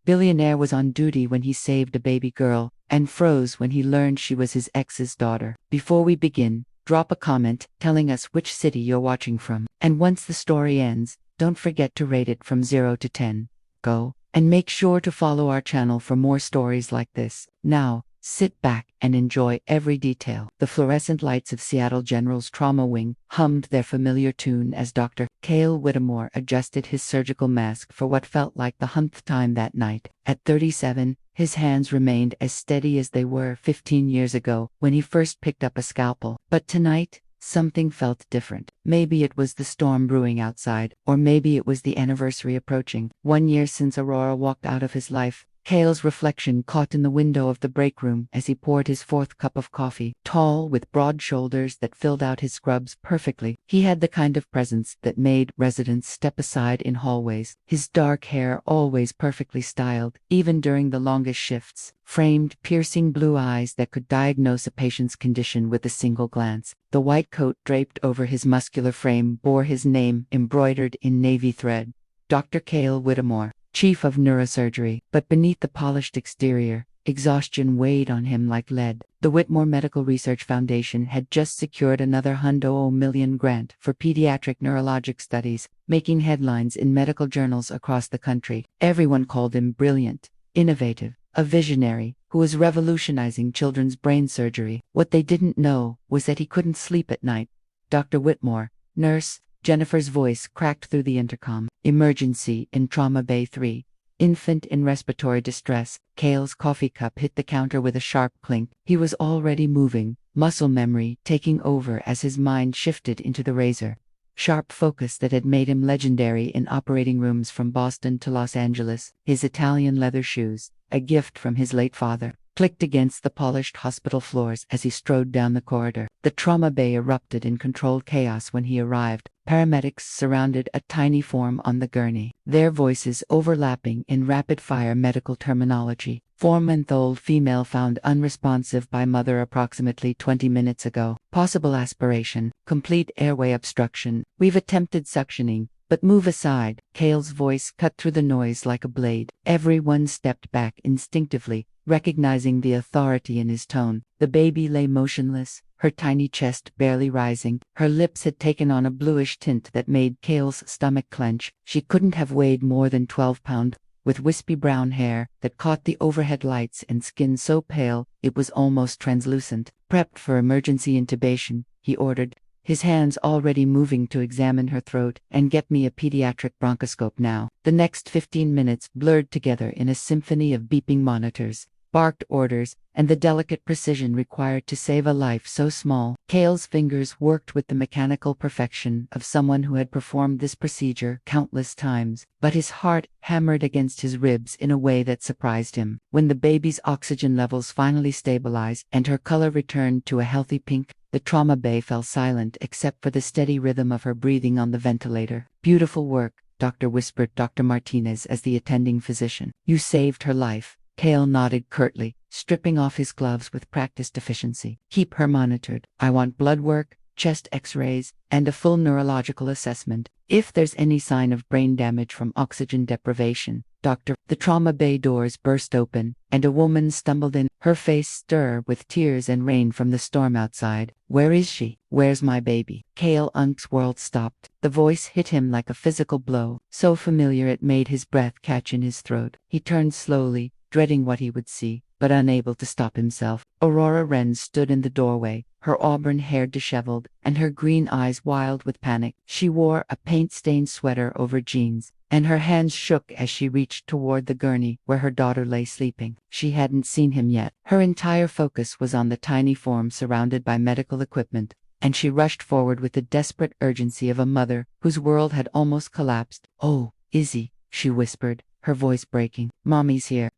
Billionaire was on duty when he saved a baby girl, and froze when he learned she was his ex's daughter. Before we begin, drop a comment telling us which city you're watching from. And once the story ends, don't forget to rate it from 0 to 10. Go. And make sure to follow our channel for more stories like this. Now, sit back and enjoy every detail. The fluorescent lights of Seattle General's trauma wing hummed their familiar tune as Dr. Kale Whitmore adjusted his surgical mask for what felt like the 100th time that night. At 37, his hands remained as steady as they were 15 years ago when he first picked up a scalpel. But tonight, something felt different. Maybe it was the storm brewing outside, or maybe it was the anniversary approaching. 1 year since Aurora walked out of his life. Kale's reflection caught in the window of the break room as he poured his fourth cup of coffee. Tall, with broad shoulders that filled out his scrubs perfectly, he had the kind of presence that made residents step aside in hallways. His dark hair always perfectly styled, even during the longest shifts. Framed, piercing blue eyes that could diagnose a patient's condition with a single glance. The white coat draped over his muscular frame bore his name embroidered in navy thread. Dr. Kale Whitmore, Chief of Neurosurgery. But beneath the polished exterior, exhaustion weighed on him like lead. The Whitmore Medical Research Foundation had just secured another $100 million grant for pediatric neurologic studies, making headlines in medical journals across the country. Everyone called him brilliant, innovative, a visionary who was revolutionizing children's brain surgery. What they didn't know was that he couldn't sleep at night. Dr. Whitmore, nurse, Jennifer's voice cracked through the intercom. Emergency in Trauma Bay 3. Infant in respiratory distress. Kale's coffee cup hit the counter with a sharp clink. He was already moving, muscle memory taking over as his mind shifted into the razor. Sharp focus that had made him legendary in operating rooms from Boston to Los Angeles. His Italian leather shoes, a gift from his late father, clicked against the polished hospital floors as he strode down the corridor. The trauma bay erupted in controlled chaos when he arrived. Paramedics surrounded a tiny form on the gurney, their voices overlapping in rapid-fire medical terminology. 4-month-old female found unresponsive by mother approximately 20 minutes ago. Possible aspiration, complete airway obstruction. We've attempted suctioning, but move aside. Kale's voice cut through the noise like a blade. Everyone stepped back instinctively, recognizing the authority in his tone. The baby lay motionless, her tiny chest barely rising. Her lips had taken on a bluish tint that made Kale's stomach clench. She couldn't have weighed more than 12 pounds, with wispy brown hair that caught the overhead lights and skin so pale it was almost translucent. Prepped for emergency intubation, he ordered, his hands already moving to examine her throat. And get me a pediatric bronchoscope now. The next 15 minutes blurred together in a symphony of beeping monitors, barked orders, and the delicate precision required to save a life so small. Kale's fingers worked with the mechanical perfection of someone who had performed this procedure countless times, but his heart hammered against his ribs in a way that surprised him. When the baby's oxygen levels finally stabilized and her color returned to a healthy pink, the trauma bay fell silent except for the steady rhythm of her breathing on the ventilator. Beautiful work, doctor, whispered Dr. Martinez as the attending physician. You saved her life. Kale nodded curtly, stripping off his gloves with practiced efficiency. Keep her monitored. I want blood work, chest x-rays, and a full neurological assessment. If there's any sign of brain damage from oxygen deprivation, doctor. The trauma bay doors burst open, and a woman stumbled in, her face stir with tears and rain from the storm outside. Where is she? Where's my baby? Kale Unk's world stopped. The voice hit him like a physical blow, so familiar it made his breath catch in his throat. He turned slowly, dreading what he would see, but unable to stop himself. Aurora Wren stood in the doorway, her auburn hair disheveled, and her green eyes wild with panic. She wore a paint-stained sweater over jeans, and her hands shook as she reached toward the gurney where her daughter lay sleeping. She hadn't seen him yet. Her entire focus was on the tiny form surrounded by medical equipment, and she rushed forward with the desperate urgency of a mother whose world had almost collapsed. "Oh, Izzy," she whispered, her voice breaking. Mommy's here,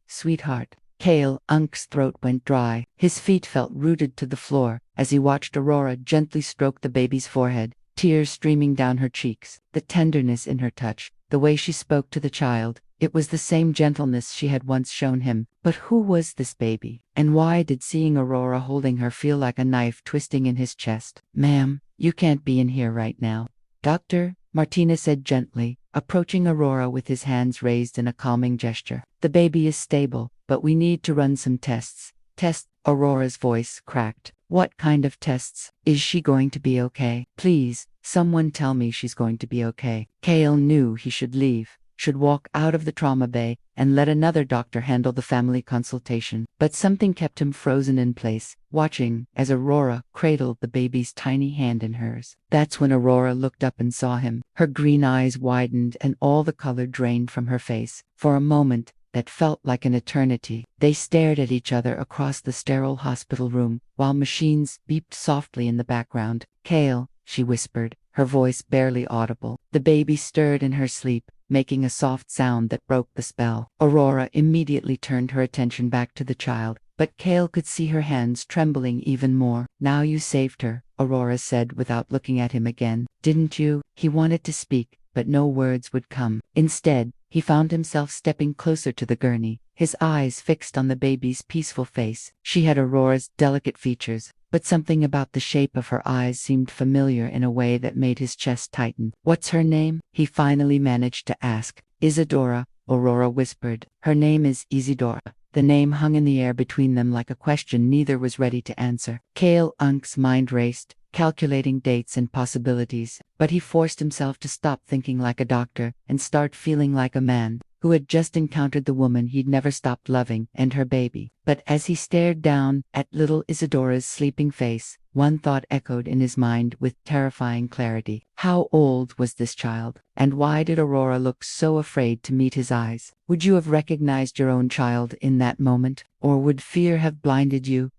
sweetheart." Kale Unk's throat went dry. His feet felt rooted to the floor as he watched Aurora gently stroke the baby's forehead, tears streaming down her cheeks. The tenderness in her touch, the way she spoke to the child, it was the same gentleness she had once shown him. But who was this baby? And why did seeing Aurora holding her feel like a knife twisting in his chest? "Ma'am, you can't be in here right now." "Doctor," Martinez said gently, approaching Aurora with his hands raised in a calming gesture. The baby is stable, but we need to run some tests. Tests? Aurora's voice cracked. What kind of tests? Is she going to be okay? Please, someone tell me she's going to be okay. Kale knew he should leave, should walk out of the trauma bay, and let another doctor handle the family consultation. But something kept him frozen in place, watching as Aurora cradled the baby's tiny hand in hers. That's when Aurora looked up and saw him. Her green eyes widened and all the color drained from her face. For a moment, that felt like an eternity, they stared at each other across the sterile hospital room, while machines beeped softly in the background. Kale, she whispered, her voice barely audible. The baby stirred in her sleep, making a soft sound that broke the spell. Aurora immediately turned her attention back to the child, but Kale could see her hands trembling even more. Now you saved her, Aurora said without looking at him again. Didn't you? He wanted to speak, but no words would come. Instead, he found himself stepping closer to the gurney, his eyes fixed on the baby's peaceful face. She had Aurora's delicate features, but something about the shape of her eyes seemed familiar in a way that made his chest tighten. What's her name? He finally managed to ask. Isadora, Aurora whispered. Her name is Isidora. The name hung in the air between them like a question neither was ready to answer. Kale Unk's mind raced, calculating dates and possibilities, but he forced himself to stop thinking like a doctor and start feeling like a man who had just encountered the woman he'd never stopped loving and her baby. But as he stared down at little Isidora's sleeping face, one thought echoed in his mind with terrifying clarity. How old was this child? And why did Aurora look so afraid to meet his eyes? Would you have recognized your own child in that moment? Or would fear have blinded you?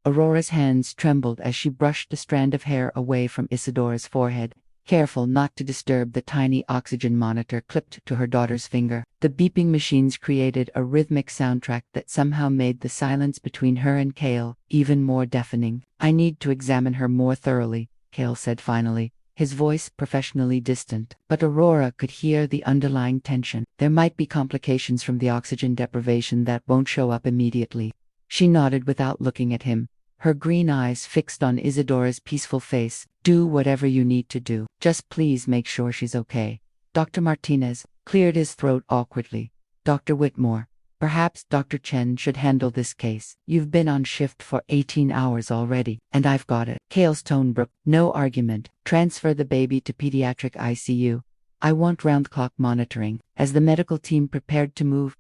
Aurora's hands trembled as she brushed a strand of hair away from Isidora's forehead, careful not to disturb the tiny oxygen monitor clipped to her daughter's finger. The beeping machines created a rhythmic soundtrack that somehow made the silence between her and Kale even more deafening. I need to examine her more thoroughly, Kale said finally, his voice professionally distant. But Aurora could hear the underlying tension. There might be complications from the oxygen deprivation that won't show up immediately. She nodded without looking at him, her green eyes fixed on Isidora's peaceful face. Do whatever you need to do. Just please make sure she's okay. Dr. Martinez cleared his throat awkwardly. Dr. Whitmore, perhaps Dr. Chen should handle this case. You've been on shift for 18 hours already, and I've got it. Kale's tone broke. No argument. Transfer the baby to pediatric ICU. I want round-clock monitoring. As the medical team prepared to move,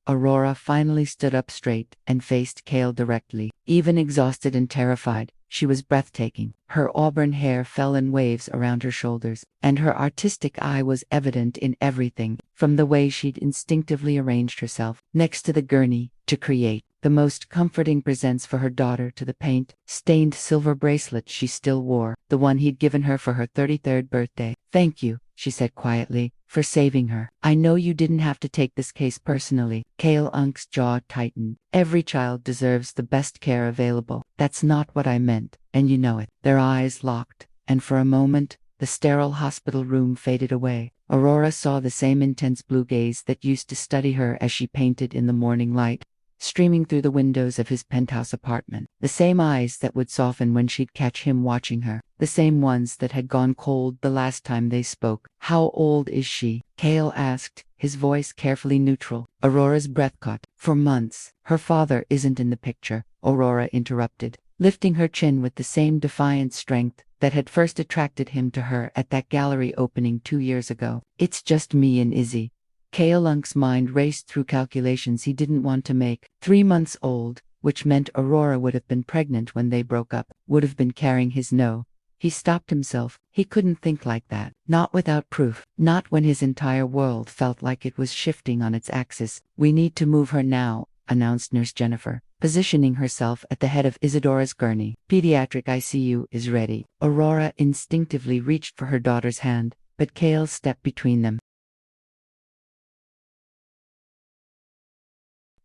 Aurora finally stood up straight and faced Kale directly. Even exhausted and terrified, she was breathtaking. Her auburn hair fell in waves around her shoulders, and her artistic eye was evident in everything, from the way she'd instinctively arranged herself next to the gurney to create the most comforting presents for her daughter to the paint-stained silver bracelet she still wore, the one he'd given her for her 33rd birthday. Thank you, she said quietly, for saving her. I know you didn't have to take this case personally. Kale Unk's jaw tightened. Every child deserves the best care available. That's not what I meant, and you know it. Their eyes locked, and for a moment, the sterile hospital room faded away. Aurora saw the same intense blue gaze that used to study her as she painted in the morning light, streaming through the windows of his penthouse apartment. The same eyes that would soften when she'd catch him watching her. The same ones that had gone cold the last time they spoke. How old is she? Kale asked, his voice carefully neutral. Aurora's breath caught. For months. Her father isn't in the picture, Aurora interrupted, lifting her chin with the same defiant strength that had first attracted him to her at that gallery opening 2 years ago. It's just me and Izzy. Kale Unk's mind raced through calculations he didn't want to make. 3 months old, which meant Aurora would have been pregnant when they broke up, would have been carrying his no. He stopped himself. He couldn't think like that. Not without proof. Not when his entire world felt like it was shifting on its axis. We need to move her now, announced Nurse Jennifer, positioning herself at the head of Isidora's gurney. Pediatric ICU is ready. Aurora instinctively reached for her daughter's hand, but Kale stepped between them.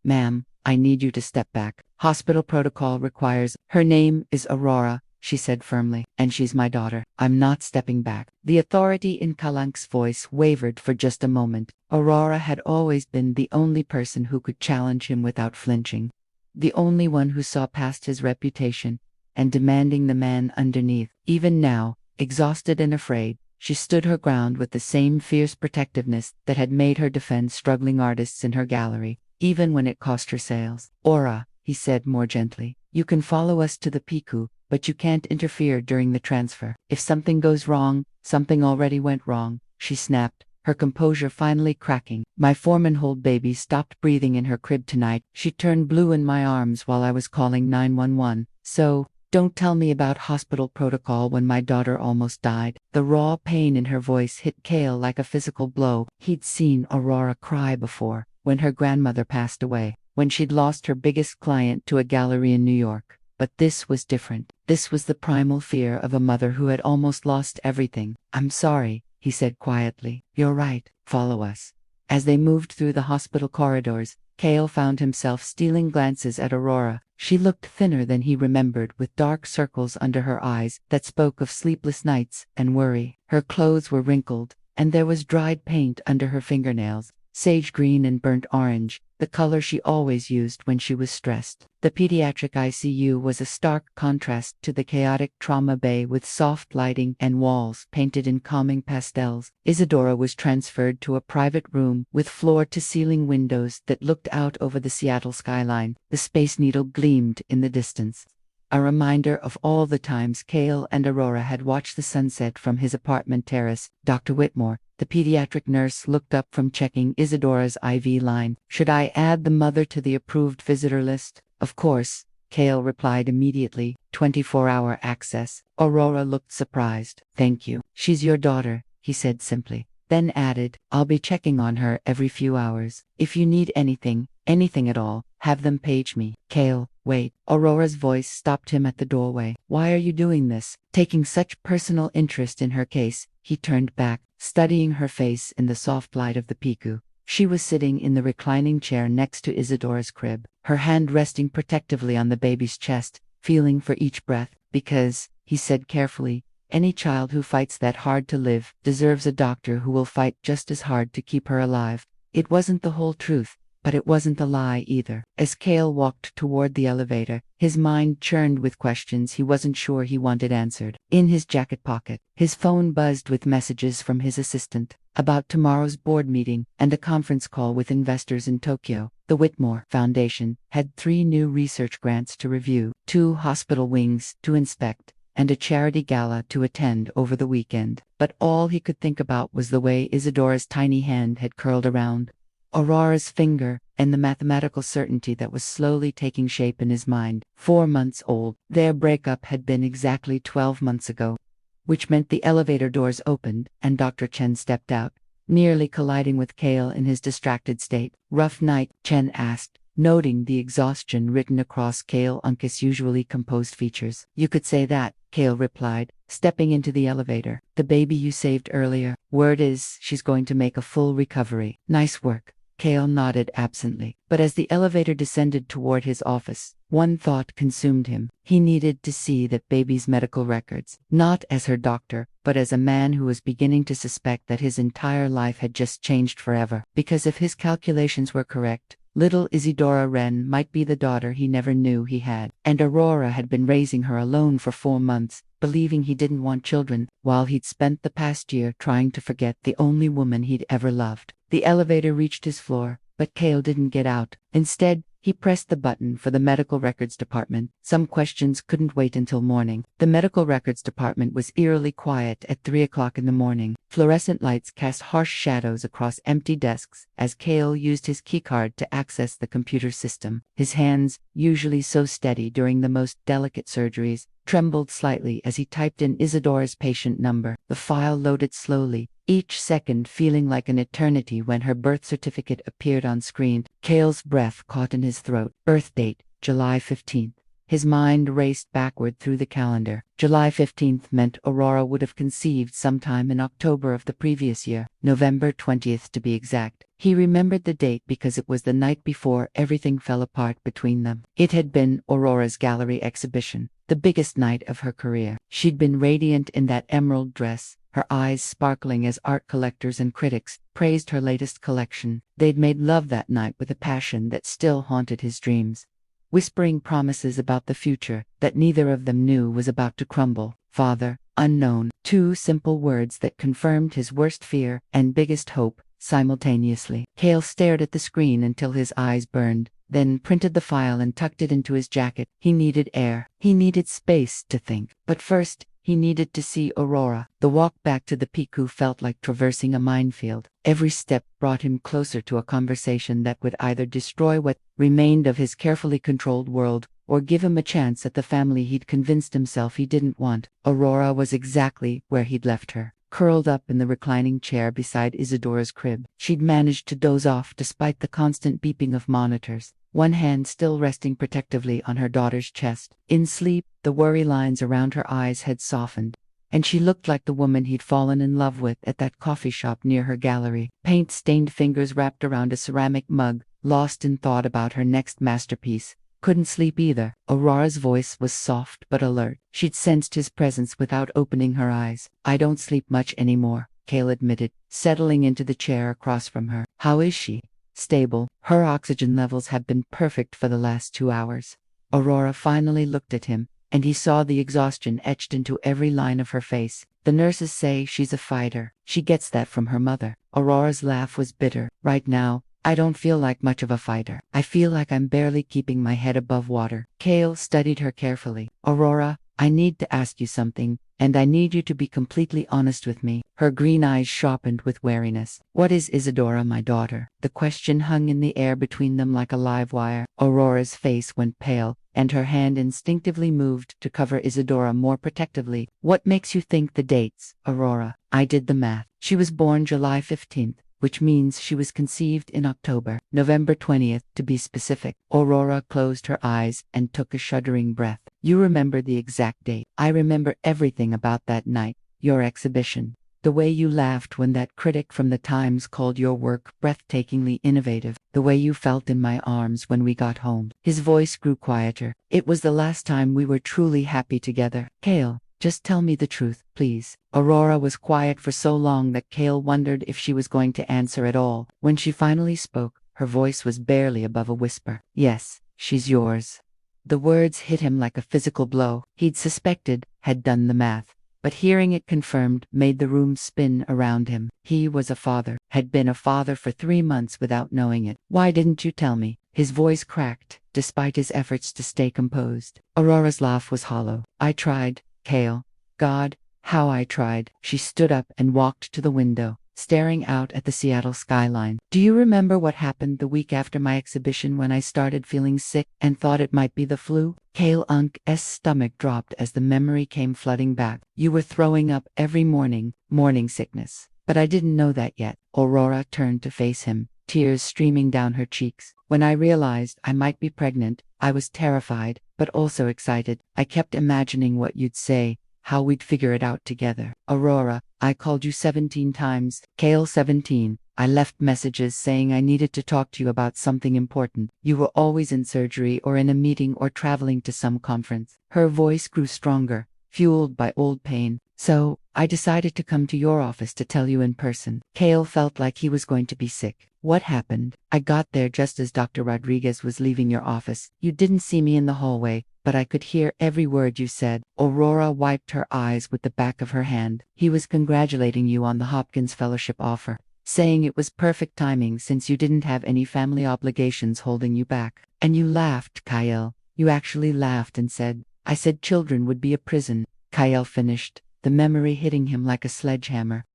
Ma'am, I need you to step back. Hospital protocol requires. Her name is Aurora, she said firmly, and she's my daughter. I'm not stepping back. The authority in Kale Unk's voice wavered for just a moment. Aurora had always been the only person who could challenge him without flinching. The only one who saw past his reputation and demanding the man underneath. Even now, exhausted and afraid, She stood her ground with the same fierce protectiveness that had made her defend struggling artists in her gallery, even when it cost her sales. "Aura," he said more gently, "you can follow us to the Piku, but you can't interfere during the transfer. If something goes wrong, something already went wrong," she snapped, her composure finally cracking. "My foreman-hold baby stopped breathing in her crib tonight. She turned blue in my arms while I was calling 911. So, don't tell me about hospital protocol when my daughter almost died." The raw pain in her voice hit Kale like a physical blow. He'd seen Aurora cry before, when her grandmother passed away, when she'd lost her biggest client to a gallery in New York. But this was different. This was the primal fear of a mother who had almost lost everything. "I'm sorry," he said quietly. "You're right. Follow us." As they moved through the hospital corridors, Kale found himself stealing glances at Aurora. She looked thinner than he remembered, with dark circles under her eyes that spoke of sleepless nights and worry. Her clothes were wrinkled, and there was dried paint under her fingernails, sage green and burnt orange, the color she always used when she was stressed. The pediatric ICU was a stark contrast to the chaotic trauma bay, with soft lighting and walls painted in calming pastels. Isadora was transferred to a private room with floor-to-ceiling windows that looked out over the Seattle skyline. The Space Needle gleamed in the distance, a reminder of all the times Kale and Aurora had watched the sunset from his apartment terrace. "Dr. Whitmore," the pediatric nurse looked up from checking Isadora's IV line. "Should I add the mother to the approved visitor list?" "Of course," Kale replied immediately. 24-hour access." Aurora looked surprised. "Thank you. She's your daughter," he said simply. Then added, "I'll be checking on her every few hours. If you need anything at all, have them page me." "Kale, wait." Aurora's voice stopped him at the doorway. "Why are you doing this?" Taking such personal interest in her case, he turned back, studying her face in the soft light of the Piku. She was sitting in the reclining chair next to Isadora's crib, her hand resting protectively on the baby's chest, feeling for each breath. "Because," he said carefully, "any child who fights that hard to live deserves a doctor who will fight just as hard to keep her alive." It wasn't the whole truth, but it wasn't a lie either. As Kale walked toward the elevator, his mind churned with questions he wasn't sure he wanted answered. In his jacket pocket, his phone buzzed with messages from his assistant about tomorrow's board meeting and a conference call with investors in Tokyo. The Whitmore Foundation had 3 new research grants to review, 2 hospital wings to inspect, and a charity gala to attend over the weekend. But all he could think about was the way Isadora's tiny hand had curled around Aurora's finger, and the mathematical certainty that was slowly taking shape in his mind. 4 months old. Their breakup had been exactly 12 months ago, which meant the elevator doors opened, and Dr. Chen stepped out, nearly colliding with Kale in his distracted state. "Rough night?" Chen asked, noting the exhaustion written across Kale Unk's usually composed features. "You could say that," Kale replied, stepping into the elevator. "The baby you saved earlier, word is she's going to make a full recovery." "Nice work." Kale nodded absently. But as the elevator descended toward his office, one thought consumed him. He needed to see that baby's medical records, not as her doctor, but as a man who was beginning to suspect that his entire life had just changed forever. Because if his calculations were correct, little Isadora Wren might be the daughter he never knew he had. And Aurora had been raising her alone for 4 months, believing he didn't want children, while he'd spent the past year trying to forget the only woman he'd ever loved. The elevator reached his floor, but Kale didn't get out. Instead, he pressed the button for the medical records department. Some questions couldn't wait until morning. The medical records department was eerily quiet at 3 o'clock in the morning. Fluorescent lights cast harsh shadows across empty desks as Kale used his keycard to access the computer system. His hands, usually so steady during the most delicate surgeries, trembled slightly as he typed in Isadora's patient number. The file loaded slowly, each second feeling like an eternity when her birth certificate appeared on screen. Kale's breath caught in his throat. Birth date, July 15th. His mind raced backward through the calendar. July 15th meant Aurora would have conceived sometime in October of the previous year, November 20th to be exact. He remembered the date because it was the night before everything fell apart between them. It had been Aurora's gallery exhibition, the biggest night of her career. She'd been radiant in that emerald dress, her eyes sparkling as art collectors and critics praised her latest collection. They'd made love that night with a passion that still haunted his dreams. whispering promises about the future that neither of them knew was about to crumble. Father, unknown. Two simple words that confirmed his worst fear and biggest hope simultaneously. Kale stared at the screen until his eyes burned, then printed the file and tucked it into his jacket. He needed air. He needed space to think. But first, he needed to see Aurora. The walk back to the Piku felt like traversing a minefield. Every step brought him closer to a conversation that would either destroy what remained of his carefully controlled world or give him a chance at the family he'd convinced himself he didn't want. Aurora was exactly where he'd left her, curled up in the reclining chair beside Isadora's crib. She'd managed to doze off despite the constant beeping of monitors, one hand still resting protectively on her daughter's chest. In sleep, the worry lines around her eyes had softened, and she looked like the woman he'd fallen in love with at that coffee shop near her gallery. Paint-stained fingers wrapped around a ceramic mug, lost in thought about her next masterpiece. Couldn't sleep either. Aurora's voice was soft but alert. She'd sensed his presence without opening her eyes. I don't sleep much anymore, Kale admitted, settling into the chair across from her. How is she? Stable. Her oxygen levels have been perfect for the last 2 hours. Aurora finally looked at him, and he saw the exhaustion etched into every line of her face. The nurses say she's a fighter. She gets that from her mother. Aurora's laugh was bitter. Right now, I don't feel like much of a fighter. I feel like I'm barely keeping my head above water. Kale studied her carefully. Aurora, I need to ask you something, and I need you to be completely honest with me. Her green eyes sharpened with wariness. What is Isadora, my daughter? The question hung in the air between them like a live wire. Aurora's face went pale, and her hand instinctively moved to cover Isadora more protectively. What makes you think the dates, Aurora? I did the math. She was born July 15th. Which means she was conceived in October, November 20th, to be specific. Aurora closed her eyes and took a shuddering breath. You remember the exact date. I remember everything about that night, your exhibition. The way you laughed when that critic from the Times called your work breathtakingly innovative. The way you felt in my arms when we got home. His voice grew quieter. It was the last time we were truly happy together. Kale, just tell me the truth, please. Aurora was quiet for so long that Kale wondered if she was going to answer at all. When she finally spoke, her voice was barely above a whisper. Yes, she's yours. The words hit him like a physical blow. He'd suspected, had done the math, but hearing it confirmed made the room spin around him. He was a father, had been a father for 3 months without knowing it. Why didn't you tell me? His voice cracked, despite his efforts to stay composed. Aurora's laugh was hollow. I tried, Kale. God, how I tried. She stood up and walked to the window, staring out at the Seattle skyline. Do you remember what happened the week after my exhibition when I started feeling sick and thought it might be the flu? Kale Unk's stomach dropped as the memory came flooding back. You were throwing up every morning, morning sickness. But I didn't know that yet. Aurora turned to face him, tears streaming down her cheeks. When I realized I might be pregnant, I was terrified, but also excited. I kept imagining what you'd say, how we'd figure it out together. Aurora, I called you 17 times. Kale 17. I left messages saying I needed to talk to you about something important. You were always in surgery or in a meeting or traveling to some conference. Her voice grew stronger, fueled by old pain. So, I decided to come to your office to tell you in person. Kale felt like he was going to be sick. What happened? I got there just as Dr. Rodriguez was leaving your office. You didn't see me in the hallway, but I could hear every word you said. Aurora wiped her eyes with the back of her hand. He was congratulating you on the Hopkins Fellowship offer, saying it was perfect timing since you didn't have any family obligations holding you back. And you laughed, Kyle. You actually laughed and said, I said children would be a prison. Kyle finished, the memory hitting him like a sledgehammer.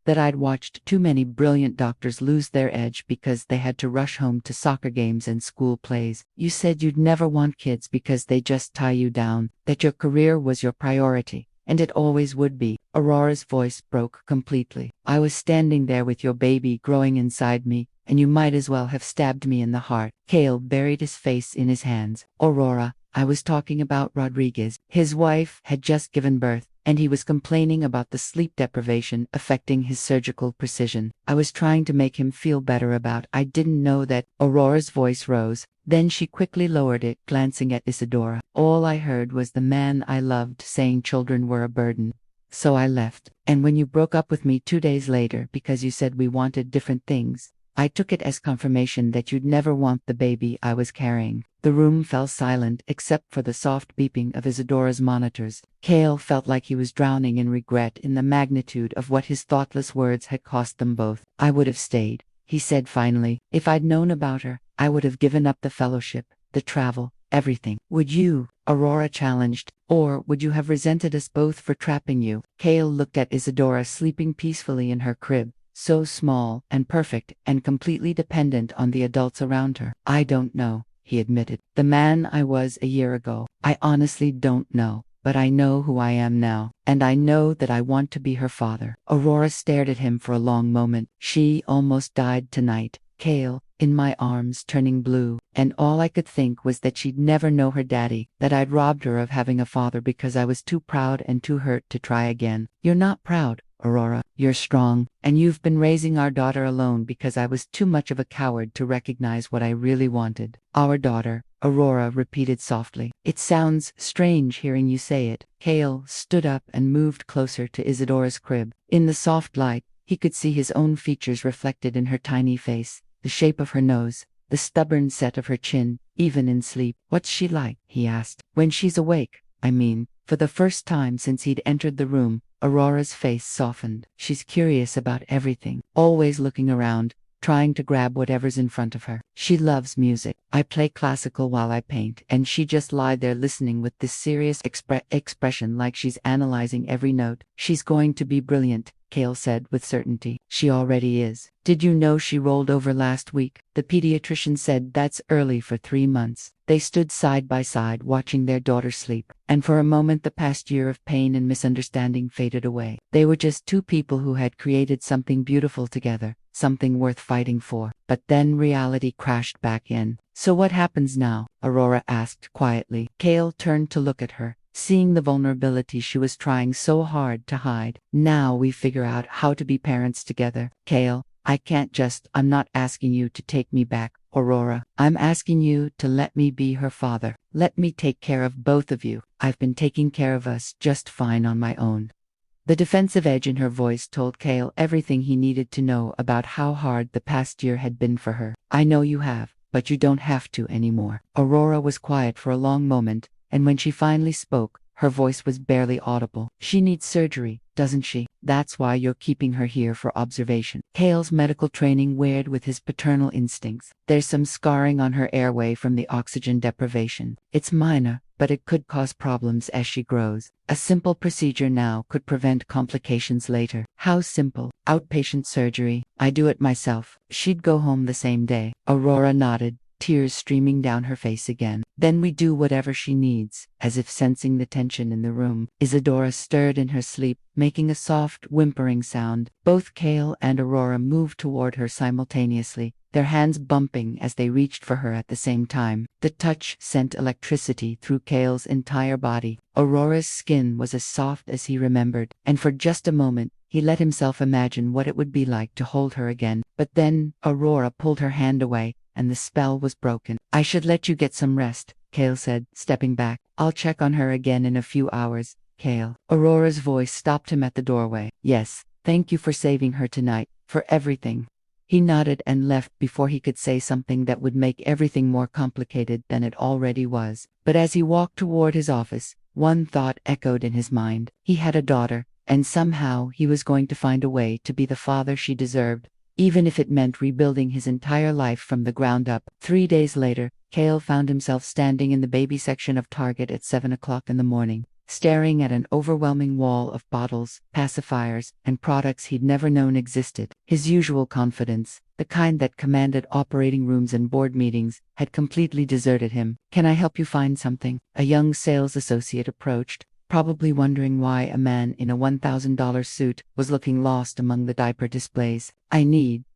That I'd watched too many brilliant doctors lose their edge because they had to rush home to soccer games and school plays. You said you'd never want kids because they just tie you down, that your career was your priority, and it always would be. Aurora's voice broke completely. I was standing there with your baby growing inside me, and you might as well have stabbed me in the heart. Kale buried his face in his hands. Aurora, I was talking about Rodriguez. His wife had just given birth, and he was complaining about the sleep deprivation affecting his surgical precision. I was trying to make him feel better about. I didn't know that. Aurora's voice rose. Then she quickly lowered it, glancing at Isadora. All I heard was the man I loved saying children were a burden. So I left. And when you broke up with me 2 days later because you said we wanted different things, I took it as confirmation that you'd never want the baby I was carrying. The room fell silent except for the soft beeping of Isadora's monitors. Kale felt like he was drowning in regret in the magnitude of what his thoughtless words had cost them both. I would have stayed, he said finally. If I'd known about her, I would have given up the fellowship, the travel, everything. Would you? Aurora challenged. Or would you have resented us both for trapping you? Kale looked at Isadora sleeping peacefully in her crib, so small and perfect and completely dependent on the adults around her. I don't know, he admitted. The man I was a year ago. I honestly don't know. But I know who I am now, and I know that I want to be her father. Aurora stared at him for a long moment. She almost died tonight, Kale, in my arms, turning blue, and all I could think was that she'd never know her daddy, that I'd robbed her of having a father because I was too proud and too hurt to try again. You're not proud, Aurora. You're strong, and you've been raising our daughter alone because I was too much of a coward to recognize what I really wanted. Our daughter, Aurora repeated softly. It sounds strange hearing you say it. Kale stood up and moved closer to Isadora's crib. In the soft light, he could see his own features reflected in her tiny face, the shape of her nose, the stubborn set of her chin, even in sleep. What's she like? He asked. When she's awake, I mean. For the first time since he'd entered the room, Aurora's face softened. She's curious about everything, always looking around, trying to grab whatever's in front of her. She loves music. I play classical while I paint, and she just lied there listening with this serious expression like she's analyzing every note. She's going to be brilliant, Kale said with certainty. She already is. Did you know she rolled over last week? The pediatrician said that's early for 3 months. They stood side by side watching their daughter sleep, and for a moment the past year of pain and misunderstanding faded away. They were just two people who had created something beautiful together, something worth fighting for. But then reality crashed back in. So what happens now? Aurora asked quietly. Kale turned to look at her, seeing the vulnerability she was trying so hard to hide. Now we figure out how to be parents together. Kale, I'm not asking you to take me back, Aurora. I'm asking you to let me be her father. Let me take care of both of you. I've been taking care of us just fine on my own. The defensive edge in her voice told Kale everything he needed to know about how hard the past year had been for her. I know you have, but you don't have to anymore. Aurora was quiet for a long moment, and when she finally spoke, her voice was barely audible. She needs surgery, doesn't she? That's why you're keeping her here for observation. Kale's medical training weared with his paternal instincts. There's some scarring on her airway from the oxygen deprivation. It's minor, but it could cause problems as she grows. A simple procedure now could prevent complications later. How simple? Outpatient surgery. I do it myself. She'd go home the same day. Aurora nodded, tears streaming down her face again. Then we do whatever she needs. As if sensing the tension in the room, Isadora stirred in her sleep, making a soft, whimpering sound. Both Kale and Aurora moved toward her simultaneously, their hands bumping as they reached for her at the same time. The touch sent electricity through Kale's entire body. Aurora's skin was as soft as he remembered, and for just a moment, he let himself imagine what it would be like to hold her again. But then, Aurora pulled her hand away, and the spell was broken. I should let you get some rest, Kale said, stepping back. I'll check on her again in a few hours, Kale. Aurora's voice stopped him at the doorway. Yes, thank you for saving her tonight, for everything. He nodded and left before he could say something that would make everything more complicated than it already was. But as he walked toward his office, one thought echoed in his mind. He had a daughter, and somehow he was going to find a way to be the father she deserved, even if it meant rebuilding his entire life from the ground up. 3 days later, Kale found himself standing in the baby section of Target at 7 o'clock in the morning, staring at an overwhelming wall of bottles, pacifiers, and products he'd never known existed. His usual confidence, the kind that commanded operating rooms and board meetings, had completely deserted him. Can I help you find something? A young sales associate approached, probably wondering why a man in a $1,000 suit was looking lost among the diaper displays.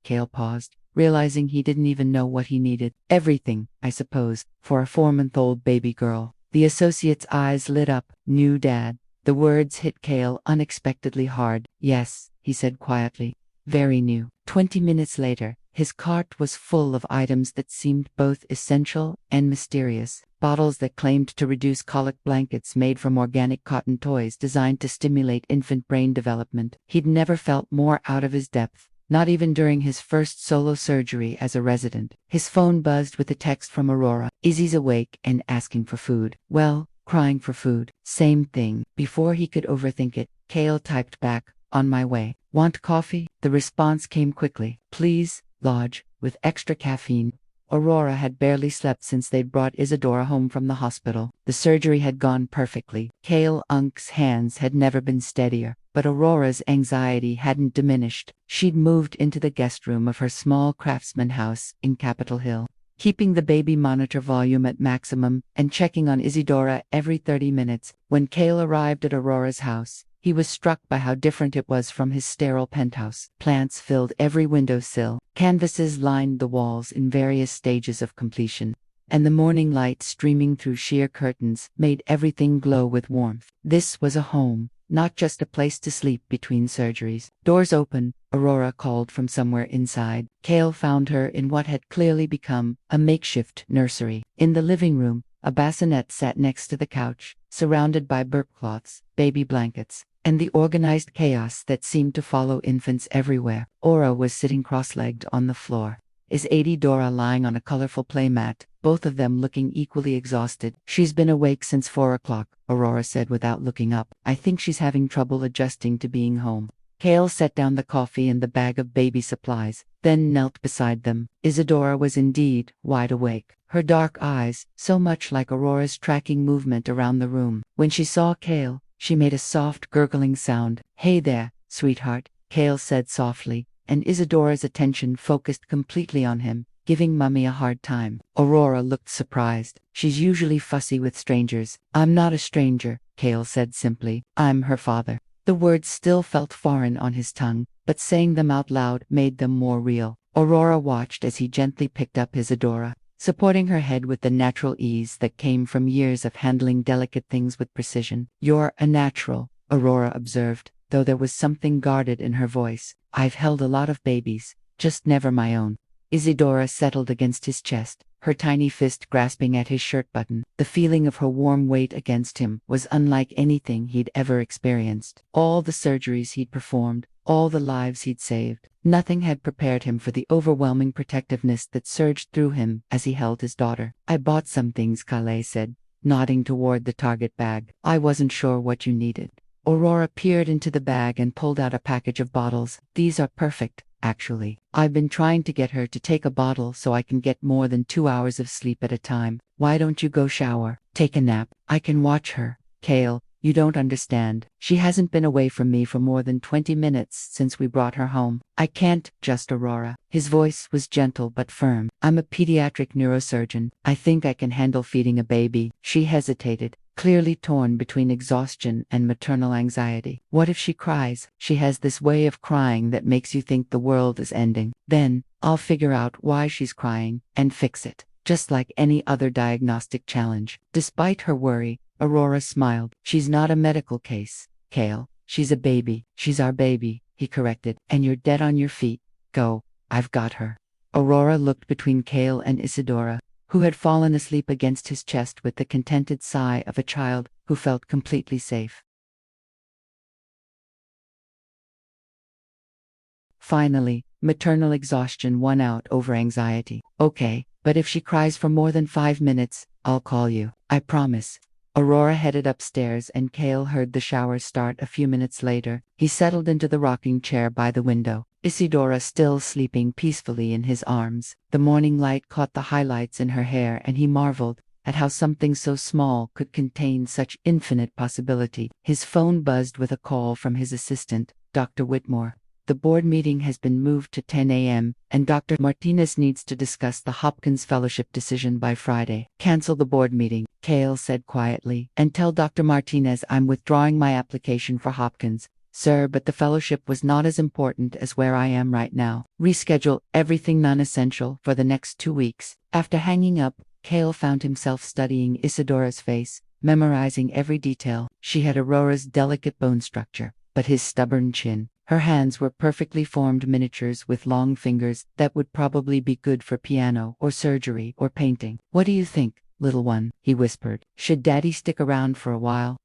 Kale paused, realizing he didn't even know what he needed. Everything, I suppose, for a 4-month-old baby girl. The associate's eyes lit up. New dad. The words hit Kale unexpectedly hard. Yes, he said quietly. Very new. 20 minutes later, his cart was full of items that seemed both essential and mysterious. Bottles that claimed to reduce colic, blankets made from organic cotton, toys designed to stimulate infant brain development. He'd never felt more out of his depth. not even during his first solo surgery as a resident. His phone buzzed with a text from Aurora. Izzy's awake and asking for food. Well, crying for food. Same thing. Before he could overthink it, Kale typed back, on my way. Want coffee? The response came quickly. Please, Lodge, with extra caffeine. Aurora had barely slept since they'd brought Isadora home from the hospital. The surgery had gone perfectly. Kale Unk's hands had never been steadier, but Aurora's anxiety hadn't diminished. She'd moved into the guest room of her small craftsman house in Capitol Hill, keeping the baby monitor volume at maximum and checking on Isadora every 30 minutes. When Kale arrived at Aurora's house, he was struck by how different it was from his sterile penthouse. Plants filled every windowsill, canvases lined the walls in various stages of completion, and the morning light streaming through sheer curtains made everything glow with warmth. This was a home, not just a place to sleep between surgeries. Doors open, Aurora called from somewhere inside. Kale found her in what had clearly become a makeshift nursery. In the living room, a bassinet sat next to the couch, surrounded by burp cloths, baby blankets, and the organized chaos that seemed to follow infants everywhere. Aura was sitting cross-legged on the floor. Isadora lying on a colorful playmat, both of them looking equally exhausted. She's been awake since 4 o'clock, Aurora said without looking up. I think she's having trouble adjusting to being home. Kale set down the coffee and the bag of baby supplies, then knelt beside them. Isadora was indeed wide awake, her dark eyes so much like Aurora's tracking movement around the room. When she saw Kale, she made a soft gurgling sound. Hey there, sweetheart, Kale said softly, and Isadora's attention focused completely on him, giving Mummy a hard time. Aurora looked surprised. She's usually fussy with strangers. I'm not a stranger, Kale said simply. I'm her father. The words still felt foreign on his tongue, but saying them out loud made them more real. Aurora watched as he gently picked up Isadora, supporting her head with the natural ease that came from years of handling delicate things with precision. You're a natural, Aurora observed, though there was something guarded in her voice. I've held a lot of babies, just never my own. Isadora settled against his chest, her tiny fist grasping at his shirt button. The feeling of her warm weight against him was unlike anything he'd ever experienced. All the surgeries he'd performed, all the lives he'd saved, nothing had prepared him for the overwhelming protectiveness that surged through him as he held his daughter. I bought some things, Kale said, nodding toward the Target bag. I wasn't sure what you needed. Aurora peered into the bag and pulled out a package of bottles. These are perfect, actually. I've been trying to get her to take a bottle so I can get more than 2 hours of sleep at a time. Why don't you go shower, take a nap? I can watch her. Kale, you don't understand. She hasn't been away from me for more than 20 minutes since we brought her home. I can't, just Aurora. His voice was gentle but firm. I'm a pediatric neurosurgeon. I think I can handle feeding a baby. She hesitated, clearly torn between exhaustion and maternal anxiety. What if she cries? She has this way of crying that makes you think the world is ending. Then, I'll figure out why she's crying and fix it, just like any other diagnostic challenge. Despite her worry, Aurora smiled. She's not a medical case, Kale. She's a baby. She's our baby, he corrected. And you're dead on your feet. Go. I've got her. Aurora looked between Kale and Isadora, who had fallen asleep against his chest with the contented sigh of a child who felt completely safe. Finally, maternal exhaustion won out over anxiety. Okay, but if she cries for more than 5 minutes, I'll call you. I promise. Aurora headed upstairs and Kale heard the shower start a few minutes later. He settled into the rocking chair by the window, Isadora still sleeping peacefully in his arms. The morning light caught the highlights in her hair and he marveled at how something so small could contain such infinite possibility. His phone buzzed with a call from his assistant, Dr. Whitmore. The board meeting has been moved to 10 a.m., and Dr. Martinez needs to discuss the Hopkins Fellowship decision by Friday. Cancel the board meeting, Kale said quietly, and tell Dr. Martinez I'm withdrawing my application for Hopkins. Sir, but the fellowship was not as important as where I am right now. Reschedule everything non-essential for the next 2 weeks. After hanging up, Kale found himself studying Isadora's face, memorizing every detail. She had Aurora's delicate bone structure, but his stubborn chin. Her hands were perfectly formed miniatures with long fingers that would probably be good for piano or surgery or painting. What do you think, little one? He whispered. Should Daddy stick around for a while?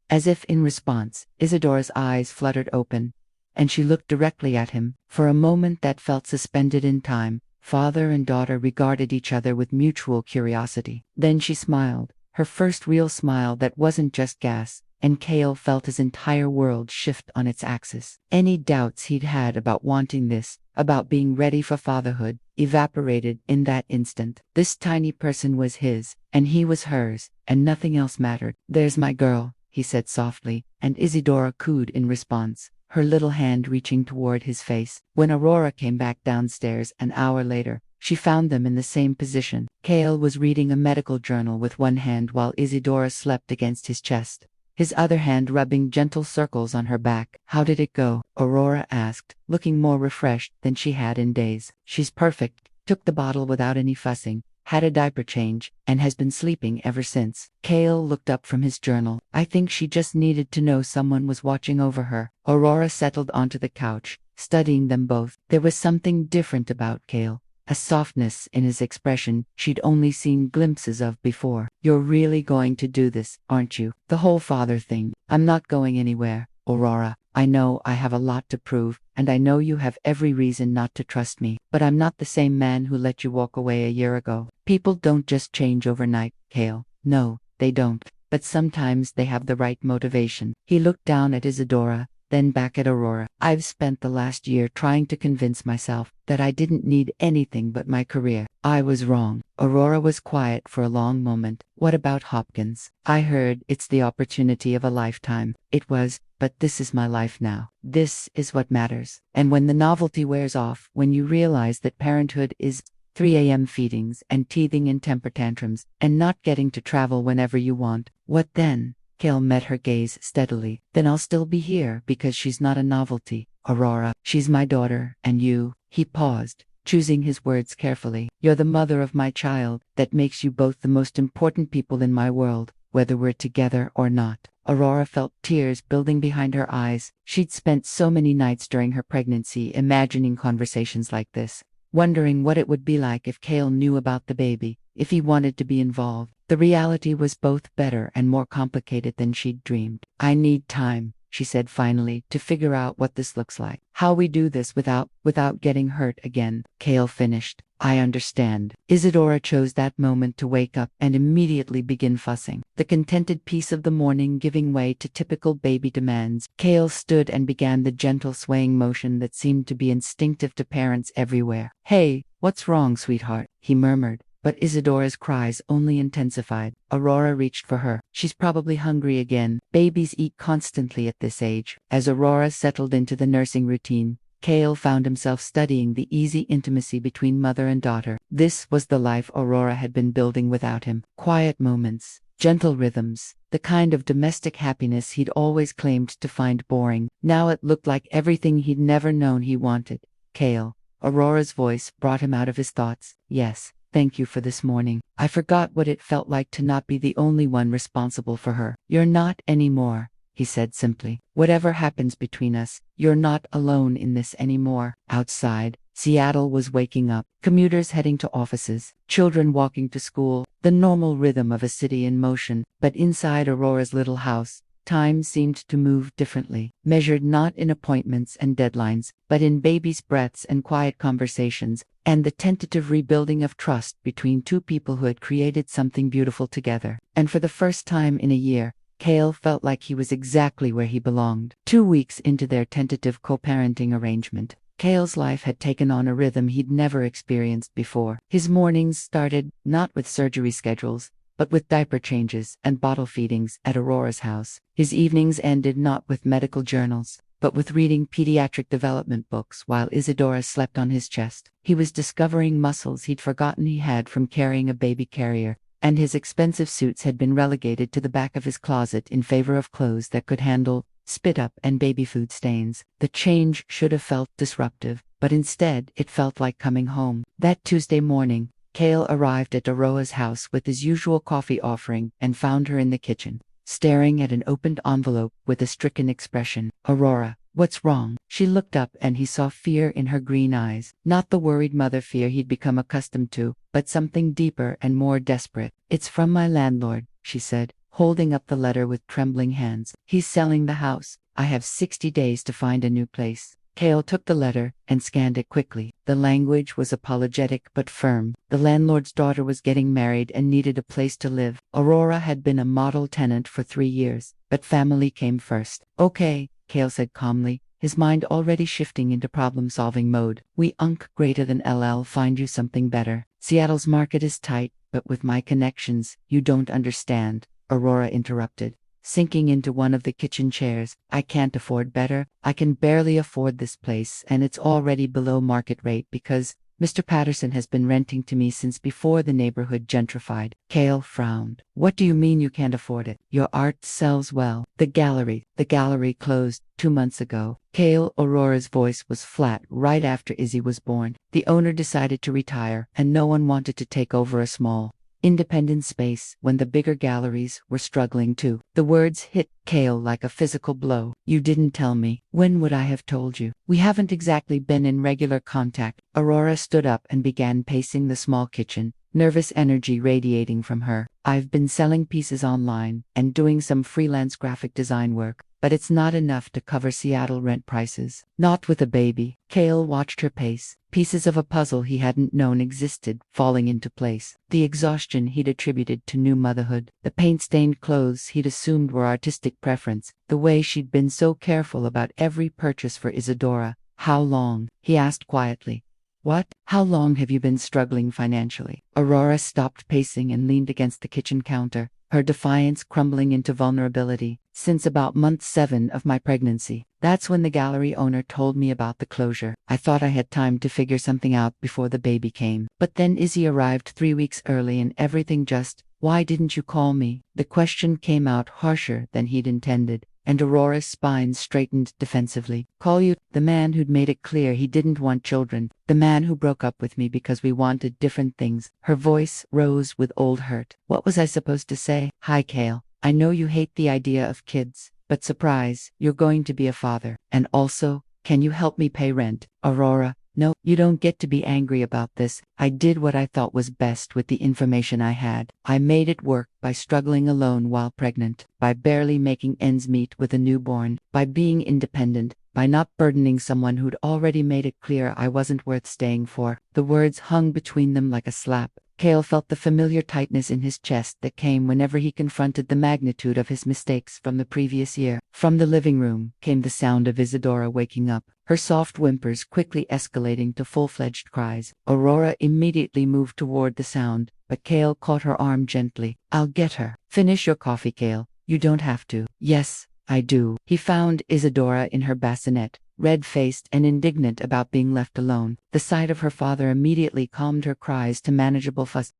As if in response, Isadora's eyes fluttered open, and she looked directly at him. For a moment that felt suspended in time, father and daughter regarded each other with mutual curiosity. Then she smiled, her first real smile that wasn't just gas, and Kale felt his entire world shift on its axis. Any doubts he'd had about wanting this, about being ready for fatherhood, evaporated in that instant. This tiny person was his, and he was hers, and nothing else mattered. "There's my girl," he said softly, and Isidora cooed in response, her little hand reaching toward his face. When Aurora came back downstairs an hour later, she found them in the same position. Kale was reading a medical journal with one hand while Isidora slept against his chest, his other hand rubbing gentle circles on her back. "How did it go?" Aurora asked, looking more refreshed than she had in days. "She's perfect, took the bottle without any fussing, had a diaper change, and has been sleeping ever since." Kale looked up from his journal. "I think she just needed to know someone was watching over her." Aurora settled onto the couch, studying them both. There was something different about Kale, a softness in his expression she'd only seen glimpses of before. "You're really going to do this, aren't you? The whole father thing." "I'm not going anywhere, Aurora. I know I have a lot to prove, and I know you have every reason not to trust me, but I'm not the same man who let you walk away a year ago. People don't just change overnight, Kale. No, they don't. But sometimes they have the right motivation." He looked down at Isadora, then back at Aurora. "I've spent the last year trying to convince myself that I didn't need anything but my career. I was wrong." Aurora was quiet for a long moment. "What about Hopkins?" "I heard it's the opportunity of a lifetime." "It was, but this is my life now. This is what matters. And when the novelty wears off, when you realize that parenthood is 3 a.m. feedings and teething in temper tantrums, and not getting to travel whenever you want, what then?" Kale met her gaze steadily. "Then I'll still be here because she's not a novelty, Aurora. She's my daughter, and you." He paused, choosing his words carefully. "You're the mother of my child. That makes you both the most important people in my world, whether we're together or not." Aurora felt tears building behind her eyes. She'd spent so many nights during her pregnancy imagining conversations like this, wondering what it would be like if Kale knew about the baby, if he wanted to be involved. The reality was both better and more complicated than she'd dreamed. "I need time," she said finally, "to figure out what this looks like. How we do this without getting hurt again." Kale finished. "I understand." Isadora chose that moment to wake up and immediately begin fussing, the contented peace of the morning giving way to typical baby demands. Kale stood and began the gentle swaying motion that seemed to be instinctive to parents everywhere. "Hey, what's wrong, sweetheart?" he murmured. But Isadora's cries only intensified. Aurora reached for her. "She's probably hungry again. Babies eat constantly at this age." As Aurora settled into the nursing routine, Kale found himself studying the easy intimacy between mother and daughter. This was the life Aurora had been building without him. Quiet moments, gentle rhythms, the kind of domestic happiness he'd always claimed to find boring. Now it looked like everything he'd never known he wanted. "Kale." Aurora's voice brought him out of his thoughts. "Yes. Thank you for this morning. I forgot what it felt like to not be the only one responsible for her." "You're not anymore," he said simply. "Whatever happens between us, you're not alone in this anymore." Outside, Seattle was waking up, commuters heading to offices, children walking to school, the normal rhythm of a city in motion. But inside Aurora's little house, time seemed to move differently, measured not in appointments and deadlines, but in baby's breaths and quiet conversations, and the tentative rebuilding of trust between two people who had created something beautiful together. And for the first time in a year, Kale felt like he was exactly where he belonged. 2 weeks into their tentative co-parenting arrangement, Kale's life had taken on a rhythm he'd never experienced before. His mornings started not with surgery schedules, but with diaper changes and bottle feedings at Aurora's house. His evenings ended not with medical journals, but with reading pediatric development books while Isadora slept on his chest. He was discovering muscles he'd forgotten he had from carrying a baby carrier, and his expensive suits had been relegated to the back of his closet in favor of clothes that could handle spit up and baby food stains. The change should have felt disruptive, but instead it felt like coming home. That Tuesday morning, Kale arrived at Aurora's house with his usual coffee offering and found her in the kitchen, staring at an opened envelope with a stricken expression. "Aurora, what's wrong?" She looked up and he saw fear in her green eyes. Not the worried mother fear he'd become accustomed to, but something deeper and more desperate. "It's from my landlord," she said, holding up the letter with trembling hands. "He's selling the house. I have 60 days to find a new place. Kale took the letter and scanned it quickly. The language was apologetic but firm. The landlord's daughter was getting married and needed a place to live. Aurora had been a model tenant for 3 years, but family came first. Okay, Kale said calmly, his mind already shifting into problem-solving mode. We greater than LL find you something better. Seattle's market is tight, but with my connections, you don't understand, Aurora interrupted, sinking into one of the kitchen chairs. I can't afford better. I can barely afford this place, and it's already below market rate because Mr. Patterson has been renting to me since before the neighborhood gentrified. Kale frowned. What do you mean you can't afford it? Your art sells well. The gallery closed 2 months ago. Aurora's voice was flat right after Izzy was born. The owner decided to retire, and no one wanted to take over a small, independent space when the bigger galleries were struggling too. The words hit Kale like a physical blow. You didn't tell me. When would I have told you? We haven't exactly been in regular contact. Aurora stood up and began pacing the small kitchen, nervous energy radiating from her. I've been selling pieces online and doing some freelance graphic design work, but it's not enough to cover Seattle rent prices. Not with a baby. Kale watched her pace, pieces of a puzzle he hadn't known existed falling into place. The exhaustion he'd attributed to new motherhood, the paint-stained clothes he'd assumed were artistic preference, the way she'd been so careful about every purchase for Isadora. How long? He asked quietly. What? How long have you been struggling financially? Aurora stopped pacing and leaned against the kitchen counter, her defiance crumbling into vulnerability. Since about month 7 of my pregnancy. That's when the gallery owner told me about the closure. I thought I had time to figure something out before the baby came. But then Izzy arrived 3 weeks early and everything just, why didn't you call me? The question came out harsher than he'd intended, and Aurora's spine straightened defensively. Call you? The man who'd made it clear he didn't want children. The man who broke up with me because we wanted different things. Her voice rose with old hurt. What was I supposed to say? Hi, Kale. I know you hate the idea of kids, but surprise, you're going to be a father. And also, can you help me pay rent? Aurora, no, you don't get to be angry about this. I did what I thought was best with the information I had. I made it work by struggling alone while pregnant, by barely making ends meet with a newborn, by being independent, by not burdening someone who'd already made it clear I wasn't worth staying for. The words hung between them like a slap. Kale felt the familiar tightness in his chest that came whenever he confronted the magnitude of his mistakes from the previous year. From the living room came the sound of Isadora waking up, her soft whimpers quickly escalating to full-fledged cries. Aurora immediately moved toward the sound, but Kale caught her arm gently. I'll get her. Finish your coffee, Kale. You don't have to. Yes, I do. He found Isadora in her bassinet, red-faced and indignant about being left alone. The sight of her father immediately calmed her cries to manageable fuss.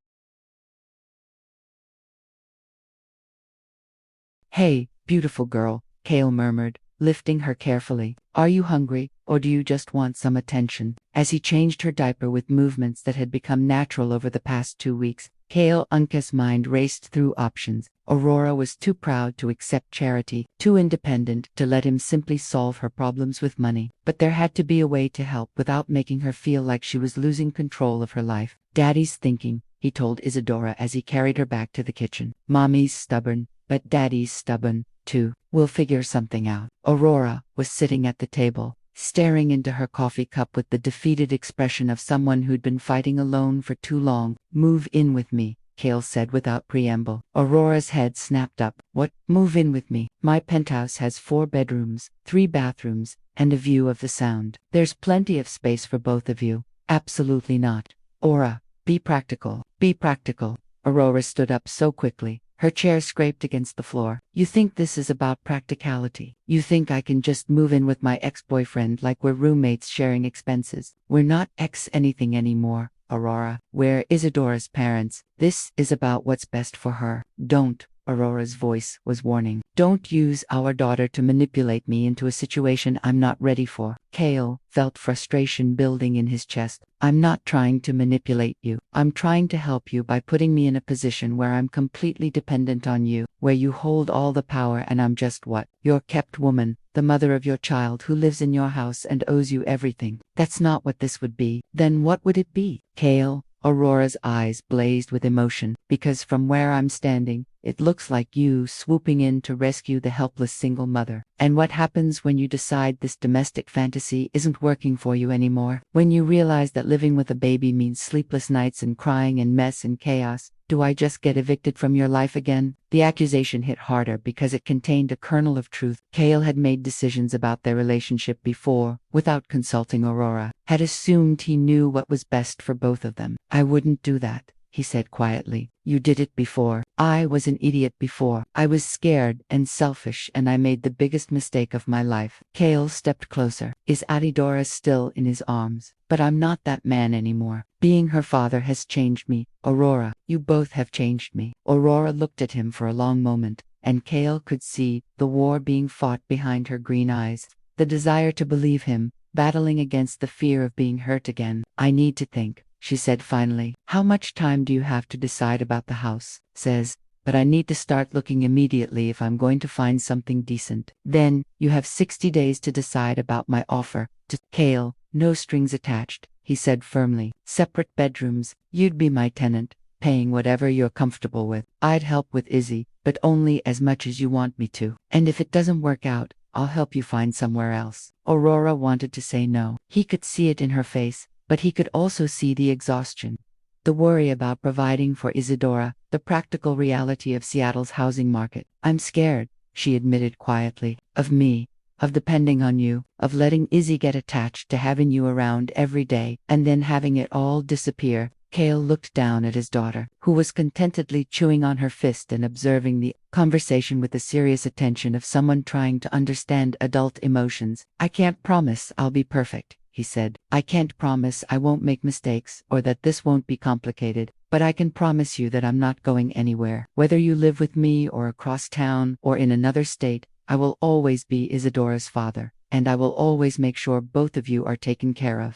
Hey, beautiful girl, Kale murmured, lifting her carefully. Are you hungry, or do you just want some attention? As he changed her diaper with movements that had become natural over the past 2 weeks, Kale's mind raced through options. Aurora was too proud to accept charity, too independent to let him simply solve her problems with money. But there had to be a way to help without making her feel like she was losing control of her life. Daddy's thinking, he told Isadora as he carried her back to the kitchen. Mommy's stubborn, but Daddy's stubborn, too. We'll figure something out. Aurora was sitting at the table, staring into her coffee cup with the defeated expression of someone who'd been fighting alone for too long. Move in with me, Kale said without preamble. Aurora's head snapped up. What? Move in with me? My penthouse has 4 bedrooms, 3 bathrooms, and a view of the Sound. There's plenty of space for both of you. Absolutely not. Aura, be practical. Be practical. Aurora stood up so quickly. Her chair scraped against the floor. You think this is about practicality? You think I can just move in with my ex-boyfriend like we're roommates sharing expenses? We're not ex-anything anymore, Aurora. We're Isadora's parents. This is about what's best for her. Don't. Aurora's voice was warning. Don't use our daughter to manipulate me into a situation I'm not ready for. Kale felt frustration building in his chest. I'm not trying to manipulate you. I'm trying to help you by putting me in a position where I'm completely dependent on you, where you hold all the power and I'm just what? Your kept woman, the mother of your child who lives in your house and owes you everything. That's not what this would be. Then what would it be? Kale Aurora's eyes blazed with emotion, because from where I'm standing, it looks like you swooping in to rescue the helpless single mother. And what happens when you decide this domestic fantasy isn't working for you anymore? When you realize that living with a baby means sleepless nights and crying and mess and chaos? Do I just get evicted from your life again? The accusation hit harder because it contained a kernel of truth. Kale had made decisions about their relationship before, without consulting Aurora, had assumed he knew what was best for both of them. I wouldn't do that, he said quietly. You did it before. I was an idiot before. I was scared and selfish, and I made the biggest mistake of my life. Kale stepped closer. Is Aurora still in his arms? But I'm not that man anymore. Being her father has changed me. Aurora, you both have changed me. Aurora looked at him for a long moment, and Kale could see the war being fought behind her green eyes, the desire to believe him, battling against the fear of being hurt again. I need to think, she said finally. How much time do you have to decide about the house? Says, but I need to start looking immediately if I'm going to find something decent. Then, you have 60 days to decide about my offer. To Kale, no strings attached, he said firmly. Separate bedrooms, you'd be my tenant, paying whatever you're comfortable with. I'd help with Izzy, but only as much as you want me to. And if it doesn't work out, I'll help you find somewhere else. Aurora wanted to say no. He could see it in her face, but he could also see the exhaustion. The worry about providing for Isadora, the practical reality of Seattle's housing market. I'm scared, she admitted quietly, of me, of depending on you, of letting Izzy get attached to having you around every day, and then having it all disappear. Kale looked down at his daughter, who was contentedly chewing on her fist and observing the conversation with the serious attention of someone trying to understand adult emotions. I can't promise I'll be perfect, he said. I can't promise I won't make mistakes or that this won't be complicated, but I can promise you that I'm not going anywhere. Whether you live with me or across town or in another state, I will always be Isadora's father, and I will always make sure both of you are taken care of.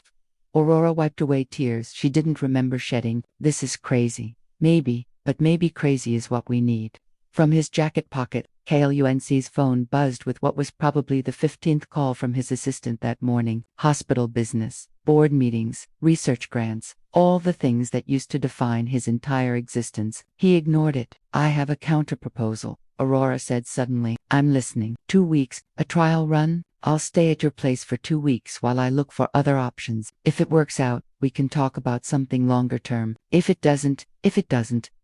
Aurora wiped away tears she didn't remember shedding. This is crazy. Maybe, but maybe crazy is what we need. From his jacket pocket, Kale UNC's phone buzzed with what was probably the 15th call from his assistant that morning. Hospital business, board meetings, research grants, all the things that used to define his entire existence. He ignored it. I have a counterproposal, Aurora said suddenly. I'm listening. 2 weeks, a trial run? I'll stay at your place for 2 weeks while I look for other options. If it works out, we can talk about something longer term. If it doesn't,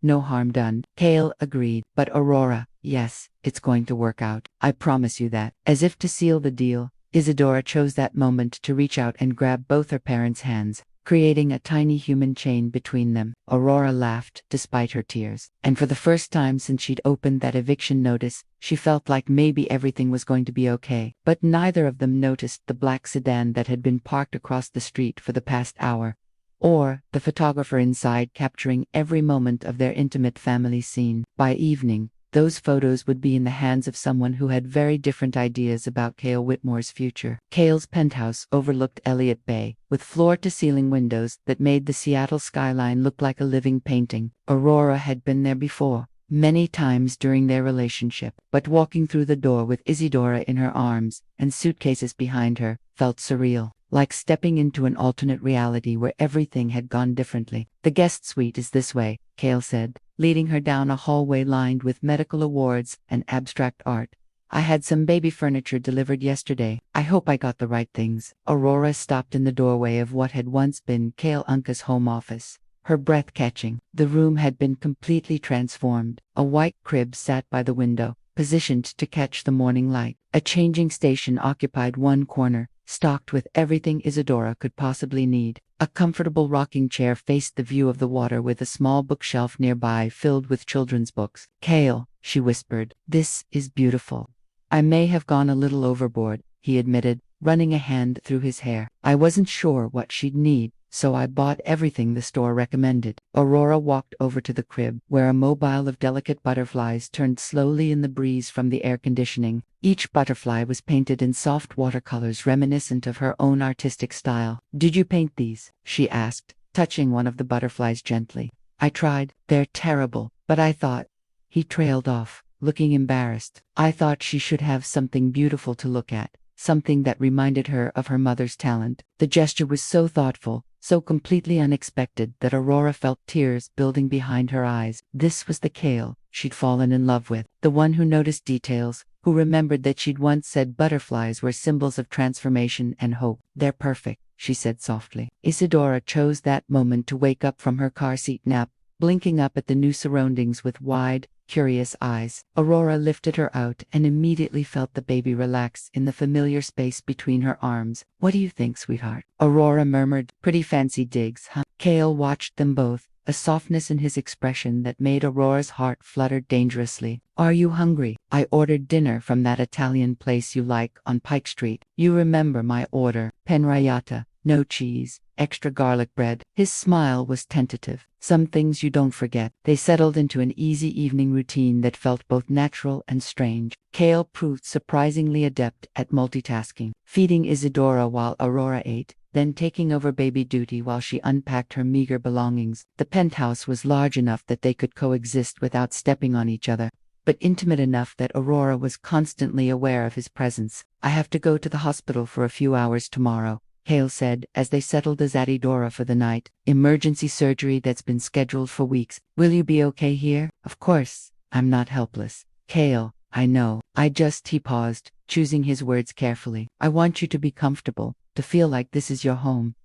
no harm done. Kale agreed. But Aurora, yes, it's going to work out. I promise you that. As if to seal the deal, Isadora chose that moment to reach out and grab both her parents' hands, creating a tiny human chain between them. Aurora laughed despite her tears, and for the first time since she'd opened that eviction notice, she felt like maybe everything was going to be okay. But neither of them noticed the black sedan that had been parked across the street for the past hour, or the photographer inside capturing every moment of their intimate family scene. By evening, those photos would be in the hands of someone who had very different ideas about Kale Whitmore's future. Kale's penthouse overlooked Elliott Bay, with floor-to-ceiling windows that made the Seattle skyline look like a living painting. Aurora had been there before, many times during their relationship, but walking through the door with Isadora in her arms and suitcases behind her felt surreal, like stepping into an alternate reality where everything had gone differently. The guest suite is this way, Kale said, leading her down a hallway lined with medical awards and abstract art. I had some baby furniture delivered yesterday. I hope I got the right things. Aurora stopped in the doorway of what had once been Kale Unca's home office, her breath catching. The room had been completely transformed. A white crib sat by the window, positioned to catch the morning light. A changing station occupied one corner, stocked with everything Isadora could possibly need. A comfortable rocking chair faced the view of the water with a small bookshelf nearby filled with children's books. Kale, she whispered, this is beautiful. I may have gone a little overboard, he admitted, running a hand through his hair. I wasn't sure what she'd need, so I bought everything the store recommended. Aurora walked over to the crib, where a mobile of delicate butterflies turned slowly in the breeze from the air conditioning. Each butterfly was painted in soft watercolors reminiscent of her own artistic style. Did you paint these? She asked, touching one of the butterflies gently. I tried. They're terrible, but I thought. He trailed off, looking embarrassed. I thought she should have something beautiful to look at, something that reminded her of her mother's talent. The gesture was so thoughtful, so completely unexpected that Aurora felt tears building behind her eyes. This was the Kale she'd fallen in love with, the one who noticed details, who remembered that she'd once said butterflies were symbols of transformation and hope. "They're perfect," she said softly. Isadora chose that moment to wake up from her car seat nap, blinking up at the new surroundings with wide, curious eyes. Aurora lifted her out and immediately felt the baby relax in the familiar space between her arms. "What do you think, sweetheart?" Aurora murmured. "Pretty fancy digs, huh?" Kale watched them both, a softness in his expression that made Aurora's heart flutter dangerously. "Are you hungry? I ordered dinner from that Italian place you like on Pike Street. You remember my order: penrayata, no cheese, extra garlic bread." His smile was tentative. "Some things you don't forget." They settled into an easy evening routine that felt both natural and strange. Kale proved surprisingly adept at multitasking, feeding Isadora while Aurora ate, then taking over baby duty while she unpacked her meager belongings. The penthouse was large enough that they could coexist without stepping on each other, but intimate enough that Aurora was constantly aware of his presence. "I have to go to the hospital for a few hours tomorrow," Kale said as they settled Isadora for the night. "Emergency surgery that's been scheduled for weeks. Will you be okay here?" "Of course. I'm not helpless." "Kale, I know. He paused, choosing his words carefully. "I want you to be comfortable, to feel like this is your home,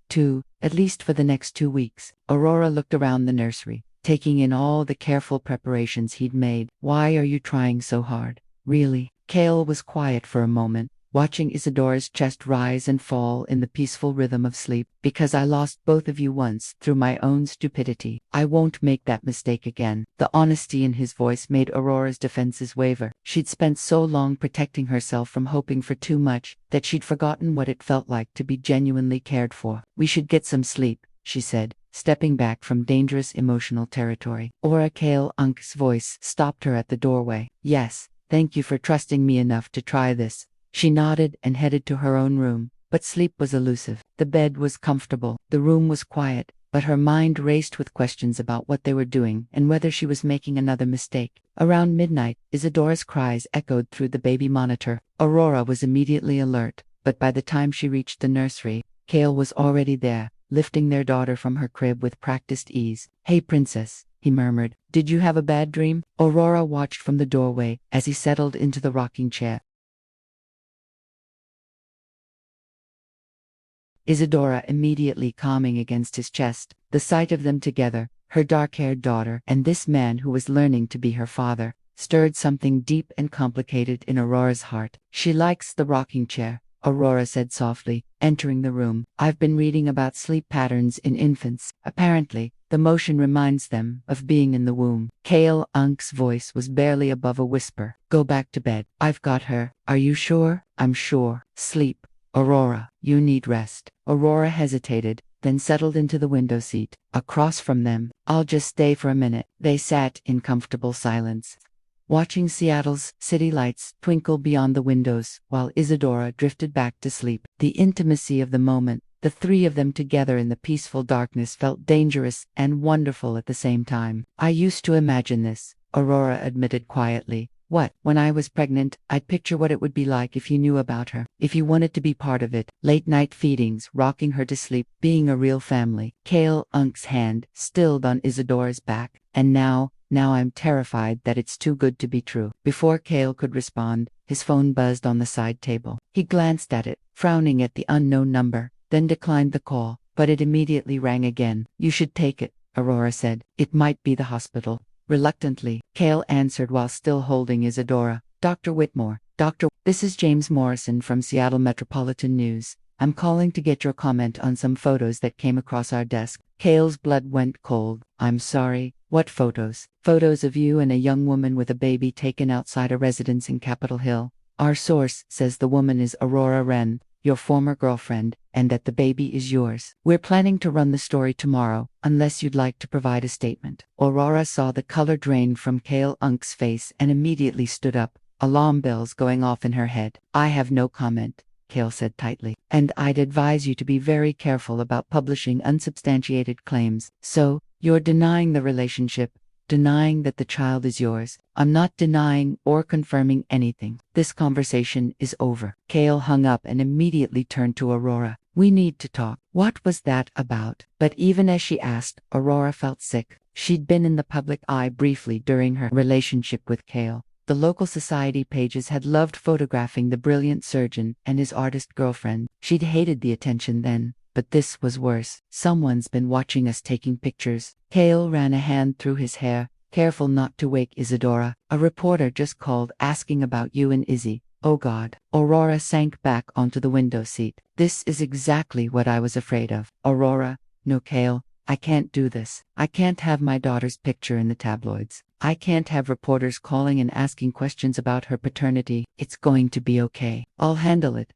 at least for the next 2 weeks." Aurora looked around the nursery, taking in all the careful preparations he'd made. "Why are you trying so hard? Really?" Kale was quiet for a moment, watching Isadora's chest rise and fall in the peaceful rhythm of sleep. "Because I lost both of you once through my own stupidity. I won't make that mistake again." The honesty in his voice made Aurora's defenses waver. She'd spent so long protecting herself from hoping for too much that she'd forgotten what it felt like to be genuinely cared for. "We should get some sleep," she said, stepping back from dangerous emotional territory. Kale Unk's voice stopped her at the doorway. "Yes, thank you for trusting me enough to try this." She nodded and headed to her own room, but sleep was elusive. The bed was comfortable, the room was quiet, but her mind raced with questions about what they were doing and whether she was making another mistake. Around midnight, Isadora's cries echoed through the baby monitor. Aurora was immediately alert, but by the time she reached the nursery, Kale was already there, lifting their daughter from her crib with practiced ease. "Hey, princess," he murmured. "Did you have a bad dream?" Aurora watched from the doorway as he settled into the rocking chair. Isadora immediately calming against his chest. The sight of them together, her dark-haired daughter and this man who was learning to be her father, stirred something deep and complicated in Aurora's heart. "She likes the rocking chair," Aurora said softly, entering the room. "I've been reading about sleep patterns in infants. Apparently, the motion reminds them of being in the womb." Kale Unk's voice was barely above a whisper. "Go back to bed. I've got her." "Are you sure?" "I'm sure. Sleep. Aurora, you need rest." Aurora hesitated, then settled into the window seat. Across from them, "I'll just stay for a minute." They sat in comfortable silence, watching Seattle's city lights twinkle beyond the windows while Isadora drifted back to sleep. The intimacy of the moment, the three of them together in the peaceful darkness, felt dangerous and wonderful at the same time. "I used to imagine this," Aurora admitted quietly. "What? When I was pregnant, I'd picture what it would be like if you knew about her, if you wanted to be part of it. Late night feedings, rocking her to sleep, being a real family." Kale Unk's hand stilled on Isadora's back. "And now I'm terrified that it's too good to be true." Before Kale could respond, his phone buzzed on the side table. He glanced at it, frowning at the unknown number, then declined the call, but it immediately rang again. "You should take it," Aurora said. "It might be the hospital." Reluctantly, Kale answered while still holding Isadora. "Dr. Whitmore, this is James Morrison from Seattle Metropolitan News. I'm calling to get your comment on some photos that came across our desk." Kale's blood went cold. "I'm sorry, what photos?" "Photos of you and a young woman with a baby taken outside a residence in Capitol Hill. Our source says the woman is Aurora Wren, your former girlfriend, and that the baby is yours. We're planning to run the story tomorrow, unless you'd like to provide a statement." Aurora saw the color drain from Kale Unk's face and immediately stood up, alarm bells going off in her head. "I have no comment," Kale said tightly, "and I'd advise you to be very careful about publishing unsubstantiated claims." "So, you're denying the relationship, denying that the child is yours?" "I'm not denying or confirming anything. This conversation is over." Kale hung up and immediately turned to Aurora. We need to talk. What was that about? But even as she asked, Aurora felt sick. She'd been in the public eye briefly during her relationship with Kale. The local society pages had loved photographing the brilliant surgeon and his artist girlfriend. She'd hated the attention then, but this was worse. Someone's been watching us taking pictures. Kale ran a hand through his hair, careful not to wake Isadora. A reporter just called asking about you and Izzy. Oh God. Aurora sank back onto the window seat. This is exactly what I was afraid of. Aurora, no Kale, I can't do this. I can't have my daughter's picture in the tabloids. I can't have reporters calling and asking questions about her paternity. It's going to be okay. I'll handle it.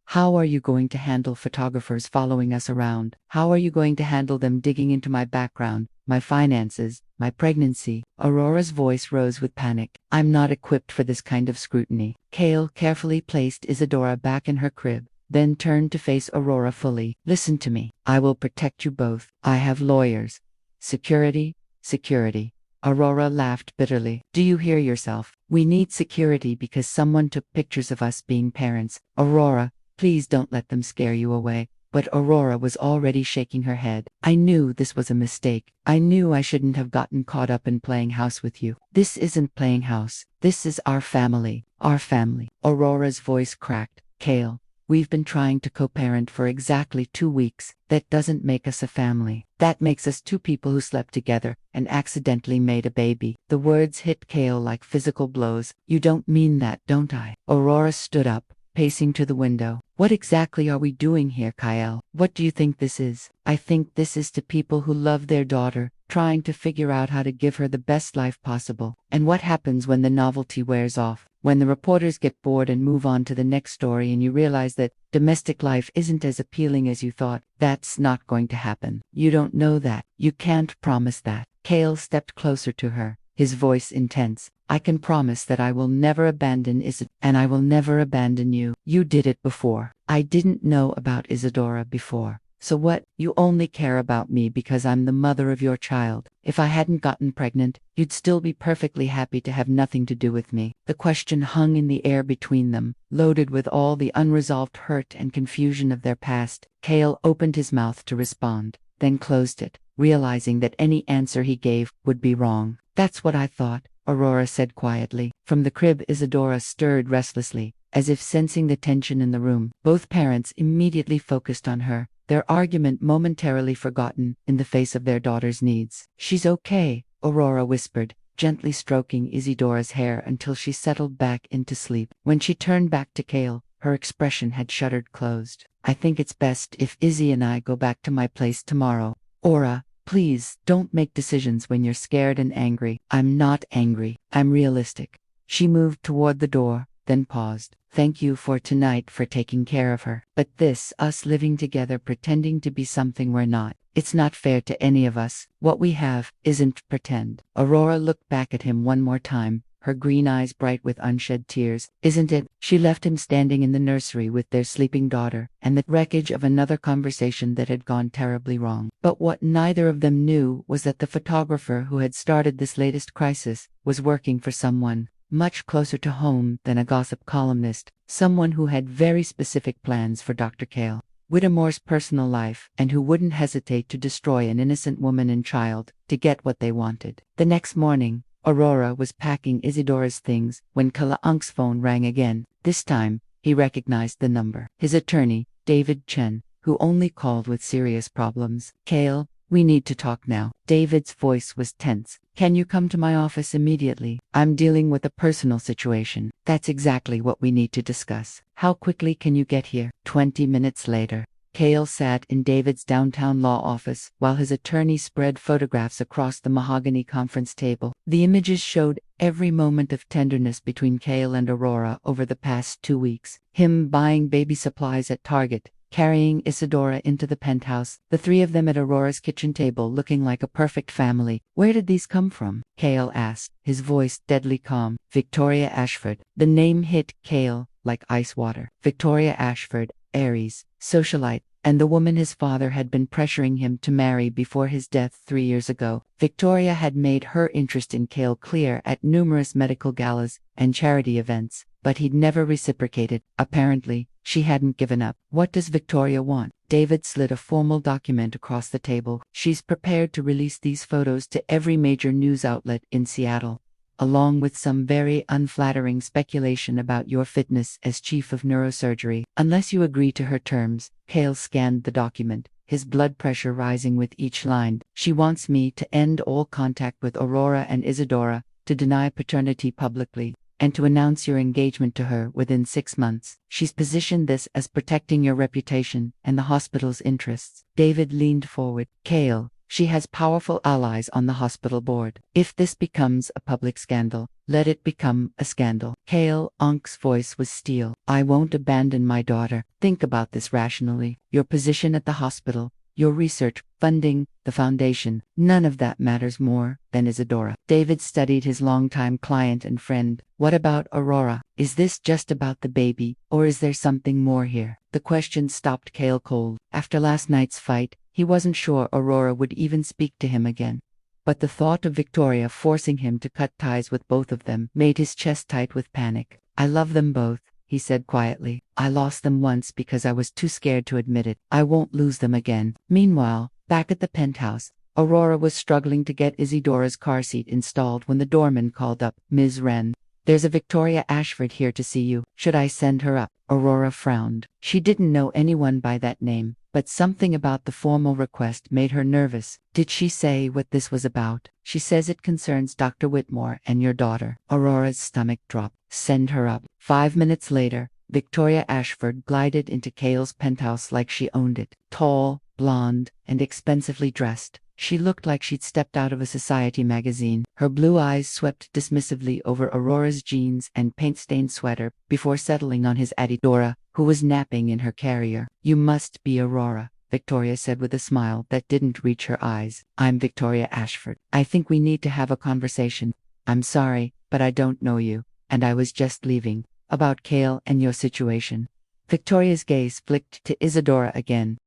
How are you going to handle photographers following us around? How are you going to handle them digging into my background, my finances, my pregnancy? Aurora's voice rose with panic. I'm not equipped for this kind of scrutiny. Kale carefully placed Isadora back in her crib, then turned to face Aurora fully. Listen to me. I will protect you both. I have lawyers. Security, security. Aurora laughed bitterly. Do you hear yourself? We need security because someone took pictures of us being parents. Aurora, please don't let them scare you away. But Aurora was already shaking her head. I knew this was a mistake. I knew I shouldn't have gotten caught up in playing house with you. This isn't playing house. This is our family. Our family. Aurora's voice cracked. Kale, we've been trying to co-parent for exactly 2 weeks. That doesn't make us a family. That makes us two people who slept together and accidentally made a baby. The words hit Kale like physical blows. You don't mean that, don't I? Aurora stood up, pacing to the window. What exactly are we doing here, Kyle? What do you think this is? I think this is to people who love their daughter, trying to figure out how to give her the best life possible. And what happens when the novelty wears off? When the reporters get bored and move on to the next story and you realize that domestic life isn't as appealing as you thought? That's not going to happen. You don't know that. You can't promise that. Kale stepped closer to her, his voice intense. I can promise that I will never abandon Isadora, and I will never abandon you. You did it before. I didn't know about Isadora before. So what? You only care about me because I'm the mother of your child. If I hadn't gotten pregnant, you'd still be perfectly happy to have nothing to do with me. The question hung in the air between them, loaded with all the unresolved hurt and confusion of their past. Kale opened his mouth to respond, then closed it, realizing that any answer he gave would be wrong. That's what I thought, Aurora said quietly. From the crib, Isadora stirred restlessly, as if sensing the tension in the room. Both parents immediately focused on her, their argument momentarily forgotten in the face of their daughter's needs. She's okay, Aurora whispered, gently stroking Isadora's hair until she settled back into sleep. When she turned back to Kale, her expression had shuttered closed. I think it's best if Izzy and I go back to my place tomorrow. Aura, please, don't make decisions when you're scared and angry. I'm not angry. I'm realistic. She moved toward the door, then paused. Thank you for tonight for taking care of her. But this, us living together pretending to be something we're not, it's not fair to any of us. What we have isn't pretend. Aurora looked back at him one more time, her green eyes bright with unshed tears. Isn't it? She left him standing in the nursery with their sleeping daughter, and the wreckage of another conversation that had gone terribly wrong. But what neither of them knew was that the photographer who had started this latest crisis was working for someone much closer to home than a gossip columnist, someone who had very specific plans for Dr. Kale Whitmore's personal life, and who wouldn't hesitate to destroy an innocent woman and child to get what they wanted. The next morning, Aurora was packing Isadora's things when Kala'ank's phone rang again. This time, he recognized the number. His attorney, David Chen, who only called with serious problems. Kale, we need to talk now. David's voice was tense. Can you come to my office immediately? I'm dealing with a personal situation. That's exactly what we need to discuss. How quickly can you get here? 20 minutes later, Kale sat in David's downtown law office while his attorney spread photographs across the mahogany conference table. The images showed every moment of tenderness between Kale and Aurora over the past 2 weeks. Him buying baby supplies at Target, carrying Isadora into the penthouse, the three of them at Aurora's kitchen table looking like a perfect family. Where did these come from? Kale asked, his voice deadly calm. Victoria Ashford. The name hit Kale like ice water. Victoria Ashford, Aries, socialite, and the woman his father had been pressuring him to marry before his death 3 years ago. Victoria had made her interest in Kale clear at numerous medical galas and charity events, but he'd never reciprocated. Apparently, she hadn't given up. What does Victoria want? David slid a formal document across the table. She's prepared to release these photos to every major news outlet in Seattle, along with some very unflattering speculation about your fitness as chief of neurosurgery. Unless you agree to her terms. Kale scanned the document, his blood pressure rising with each line. She wants me to end all contact with Aurora and Isadora, to deny paternity publicly, and to announce your engagement to her within 6 months. She's positioned this as protecting your reputation and the hospital's interests. David leaned forward. Kale, she has powerful allies on the hospital board. If this becomes a public scandal, let it become a scandal. Kale Unk's voice was steel. I won't abandon my daughter. Think about this rationally. Your position at the hospital, your research, funding, the foundation, none of that matters more than Isadora. David studied his longtime client and friend. What about Aurora? Is this just about the baby, or is there something more here? The question stopped Kale cold. After last night's fight, he wasn't sure Aurora would even speak to him again. But the thought of Victoria forcing him to cut ties with both of them made his chest tight with panic. I love them both, he said quietly. I lost them once because I was too scared to admit it. I won't lose them again. Meanwhile, back at the penthouse, Aurora was struggling to get Isidora's car seat installed when the doorman called up. Ms. Wren, there's a Victoria Ashford here to see you. Should I send her up? Aurora frowned. She didn't know anyone by that name, but something about the formal request made her nervous. Did she say what this was about? She says it concerns Dr. Whitmore and your daughter. Aurora's stomach dropped. Send her up. 5 minutes later, Victoria Ashford glided into Kale's penthouse like she owned it. Tall, blonde, and expensively dressed, she looked like she'd stepped out of a society magazine. Her blue eyes swept dismissively over Aurora's jeans and paint-stained sweater before settling on his Isadora, who was napping in her carrier. You must be Aurora, Victoria said with a smile that didn't reach her eyes. I'm Victoria Ashford. I think we need to have a conversation. I'm sorry, but I don't know you, and I was just leaving. About Kale and your situation. Victoria's gaze flicked to Isadora again.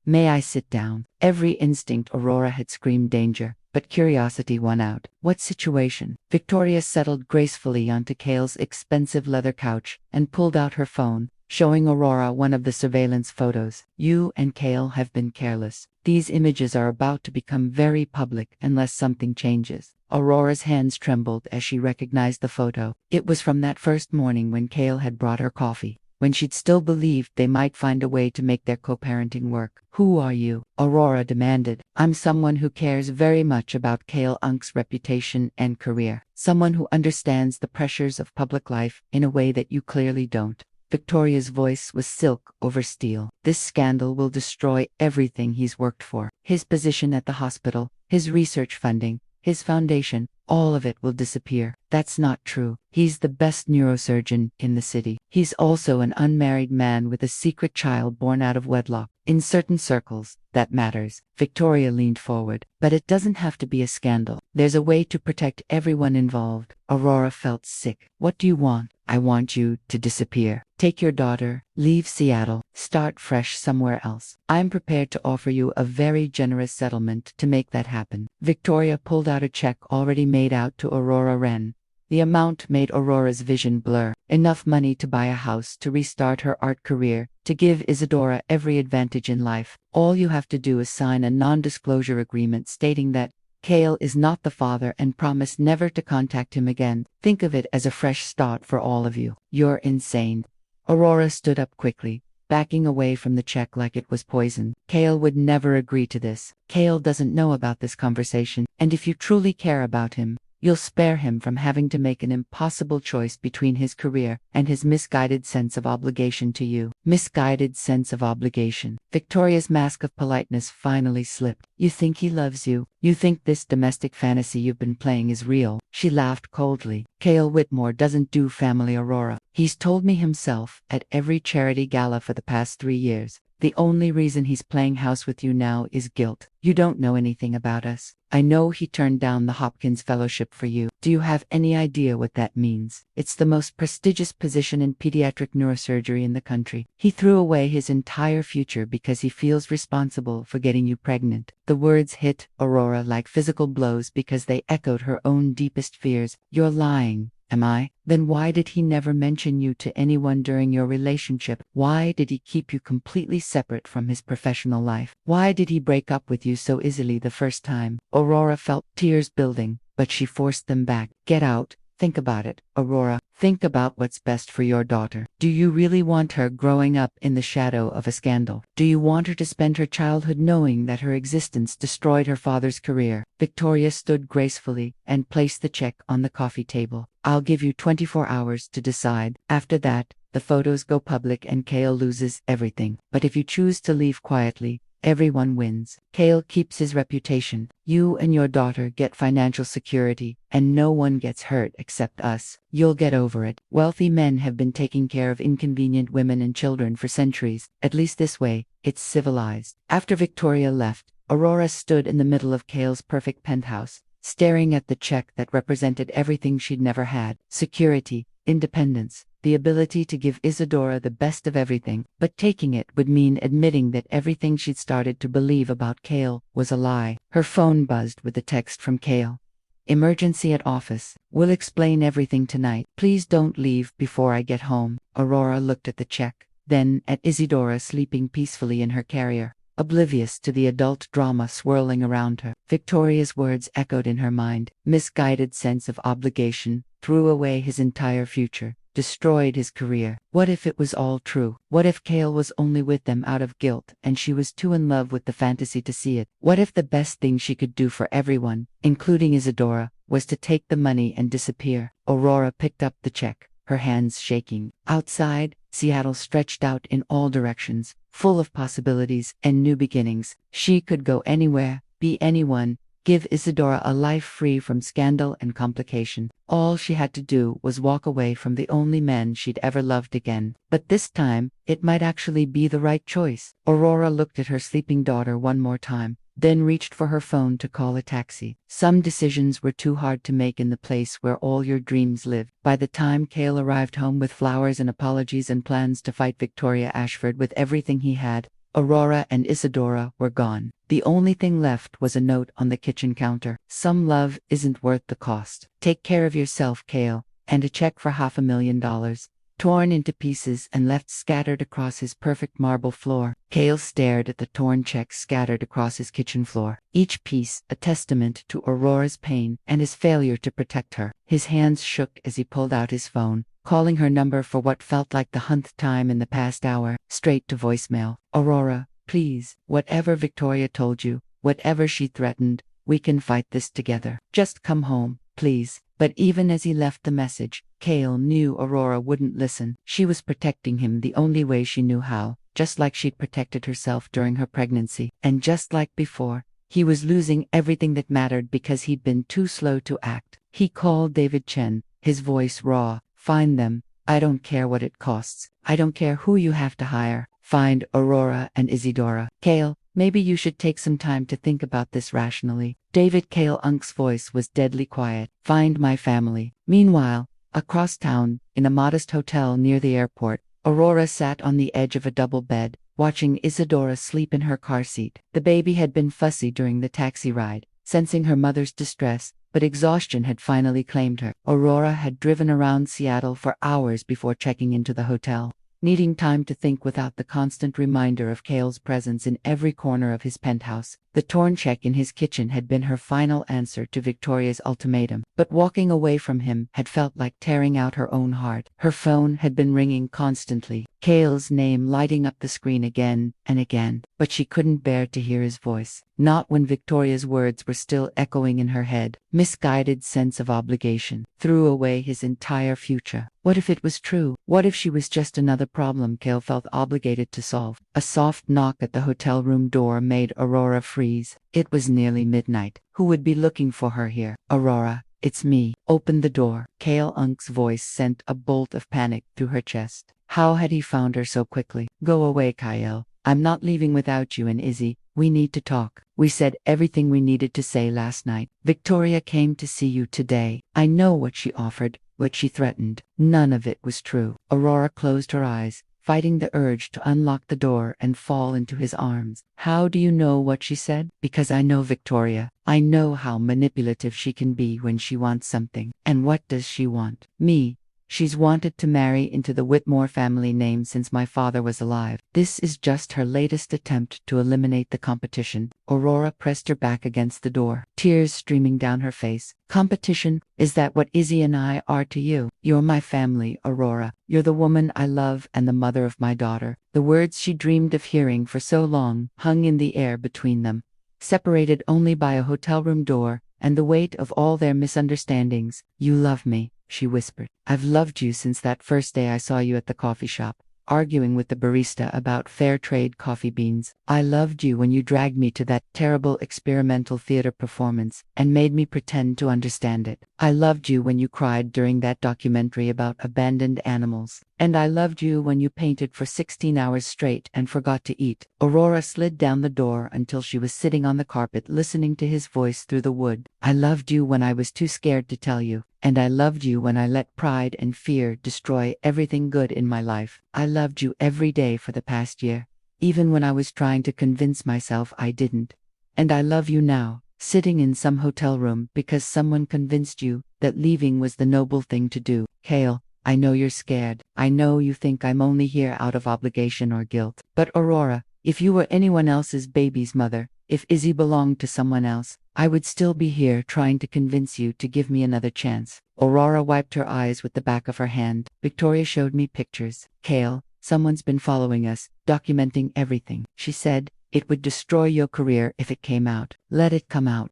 May I sit down? Every instinct Aurora had screamed danger, but curiosity won out. What situation? Victoria settled gracefully onto Kale's expensive leather couch and pulled out her phone, showing Aurora one of the surveillance photos. You and Kale have been careless. These images are about to become very public unless something changes. Aurora's hands trembled as she recognized the photo. It was from that first morning when Kale had brought her coffee, when she'd still believed they might find a way to make their co-parenting work. Who are you? Aurora demanded. I'm someone who cares very much about Kale Unk's reputation and career. Someone who understands the pressures of public life in a way that you clearly don't. Victoria's voice was silk over steel. This scandal will destroy everything he's worked for. His position at the hospital, his research funding, his foundation, all of it will disappear. That's not true. He's the best neurosurgeon in the city. He's also an unmarried man with a secret child born out of wedlock. In certain circles, that matters. Victoria leaned forward. But it doesn't have to be a scandal. There's a way to protect everyone involved. Aurora felt sick. What do you want? I want you to disappear. Take your daughter, leave Seattle, start fresh somewhere else. I'm prepared to offer you a very generous settlement to make that happen. Victoria pulled out a check already made out to Aurora Wren. The amount made Aurora's vision blur. Enough money to buy a house, to restart her art career, to give Isadora every advantage in life. All you have to do is sign a non-disclosure agreement stating that Kale is not the father and promise never to contact him again. Think of it as a fresh start for all of you. You're insane. Aurora stood up quickly, backing away from the check like it was poison. Kale would never agree to this. Kale doesn't know about this conversation, and if you truly care about him, you'll spare him from having to make an impossible choice between his career and his misguided sense of obligation to you. Misguided sense of obligation. Victoria's mask of politeness finally slipped. You think he loves you? You think this domestic fantasy you've been playing is real? She laughed coldly. Kale Whitmore doesn't do family, Aurora. He's told me himself at every charity gala for the past 3 years. The only reason he's playing house with you now is guilt. You don't know anything about us. I know he turned down the Hopkins Fellowship for you. Do you have any idea what that means? It's the most prestigious position in pediatric neurosurgery in the country. He threw away his entire future because he feels responsible for getting you pregnant. The words hit Aurora like physical blows because they echoed her own deepest fears. You're lying. Am I? Then why did he never mention you to anyone during your relationship? Why did he keep you completely separate from his professional life? Why did he break up with you so easily the first time? Aurora felt tears building, but she forced them back. Get out. Think about it, Aurora. Think about what's best for your daughter. Do you really want her growing up in the shadow of a scandal? Do you want her to spend her childhood knowing that her existence destroyed her father's career? Victoria stood gracefully and placed the check on the coffee table. I'll give you 24 hours to decide. After that, the photos go public and Kale loses everything. But if you choose to leave quietly, everyone wins. Kale keeps his reputation. You and your daughter get financial security, and no one gets hurt except us. You'll get over it. Wealthy men have been taking care of inconvenient women and children for centuries. At least this way, it's civilized. After Victoria left, Aurora stood in the middle of Kale's perfect penthouse, staring at the check that represented everything she'd never had: security, independence, the ability to give Isadora the best of everything. But taking it would mean admitting that everything she'd started to believe about Kale was a lie. Her phone buzzed with a text from Kale. Emergency at office. We'll explain everything tonight. Please don't leave before I get home. Aurora looked at the check, then at Isadora sleeping peacefully in her carrier, oblivious to the adult drama swirling around her. Victoria's words echoed in her mind. Misguided sense of obligation threw away his entire future, destroyed his career. What if it was all true? What if Kale was only with them out of guilt and she was too in love with the fantasy to see it? What if the best thing she could do for everyone, including Isadora, was to take the money and disappear? Aurora picked up the check, her hands shaking. Outside, Seattle stretched out in all directions, full of possibilities and new beginnings. She could go anywhere, be anyone, give Isadora a life free from scandal and complication. All she had to do was walk away from the only man she'd ever loved again. But this time, it might actually be the right choice. Aurora looked at her sleeping daughter one more time, then reached for her phone to call a taxi. Some decisions were too hard to make in the place where all your dreams live. By the time Kale arrived home with flowers and apologies and plans to fight Victoria Ashford with everything he had, Aurora and Isadora were gone. The only thing left was a note on the kitchen counter. Some love isn't worth the cost. Take care of yourself, Kale. And a check for $500,000. Torn into pieces and left scattered across his perfect marble floor. Kale stared at the torn checks scattered across his kitchen floor, each piece a testament to Aurora's pain and his failure to protect her. His hands shook as he pulled out his phone, calling her number for what felt like the 100th time in the past hour, straight to voicemail. Aurora, please, whatever Victoria told you, whatever she threatened, we can fight this together. Just come home, please. But even as he left the message, Kale knew Aurora wouldn't listen. She was protecting him the only way she knew how, just like she'd protected herself during her pregnancy. And just like before, he was losing everything that mattered because he'd been too slow to act. He called David Chen, his voice raw. Find them. I don't care what it costs. I don't care who you have to hire. Find Aurora and Isadora. Kale, maybe you should take some time to think about this rationally. David Kale Unk's voice was deadly quiet. Find my family. Meanwhile, across town, in a modest hotel near the airport, Aurora sat on the edge of a double bed, watching Isadora sleep in her car seat. The baby had been fussy during the taxi ride, sensing her mother's distress, but exhaustion had finally claimed her. Aurora had driven around Seattle for hours before checking into the hotel, needing time to think without the constant reminder of Kale's presence in every corner of his penthouse. The torn check in his kitchen had been her final answer to Victoria's ultimatum, but walking away from him had felt like tearing out her own heart. Her phone had been ringing constantly, Kale's name lighting up the screen again and again, but she couldn't bear to hear his voice, not when Victoria's words were still echoing in her head. Misguided sense of obligation threw away his entire future. What if it was true? What if she was just another problem Kale felt obligated to solve? A soft knock at the hotel room door made Aurora freeze. It was nearly midnight. Who would be looking for her here? Aurora, it's me. Open the door. Kale Unk's voice sent a bolt of panic through her chest. How had he found her so quickly? Go away, Kyle. I'm not leaving without you and Izzy. We need to talk. We said everything we needed to say last night. Victoria came to see you today. I know what she offered, what she threatened. None of it was true. Aurora closed her eyes, fighting the urge to unlock the door and fall into his arms. How do you know what she said? Because I know Victoria. I know how manipulative she can be when she wants something. And what does she want? Me. She's wanted to marry into the Whitmore family name since my father was alive. This is just her latest attempt to eliminate the competition. Aurora pressed her back against the door, tears streaming down her face. Competition? Is that what Izzy and I are to you? You're my family, Aurora. You're the woman I love and the mother of my daughter. The words she dreamed of hearing for so long hung in the air between them, separated only by a hotel room door and the weight of all their misunderstandings. You love me, she whispered. I've loved you since that first day I saw you at the coffee shop, arguing with the barista about fair trade coffee beans. I loved you when you dragged me to that terrible experimental theater performance and made me pretend to understand it. I loved you when you cried during that documentary about abandoned animals. And I loved you when you painted for 16 hours straight and forgot to eat. Aurora slid down the door until she was sitting on the carpet listening to his voice through the wood. I loved you when I was too scared to tell you. And I loved you when I let pride and fear destroy everything good in my life. I loved you every day for the past year, even when I was trying to convince myself I didn't. And I love you now, sitting in some hotel room because someone convinced you that leaving was the noble thing to do. Kale, I know you're scared. I know you think I'm only here out of obligation or guilt. But Aurora, if you were anyone else's baby's mother, if Izzy belonged to someone else, I would still be here trying to convince you to give me another chance. Aurora wiped her eyes with the back of her hand. Victoria showed me pictures. Kale, someone's been following us, documenting everything. She said, it would destroy your career if it came out. Let it come out.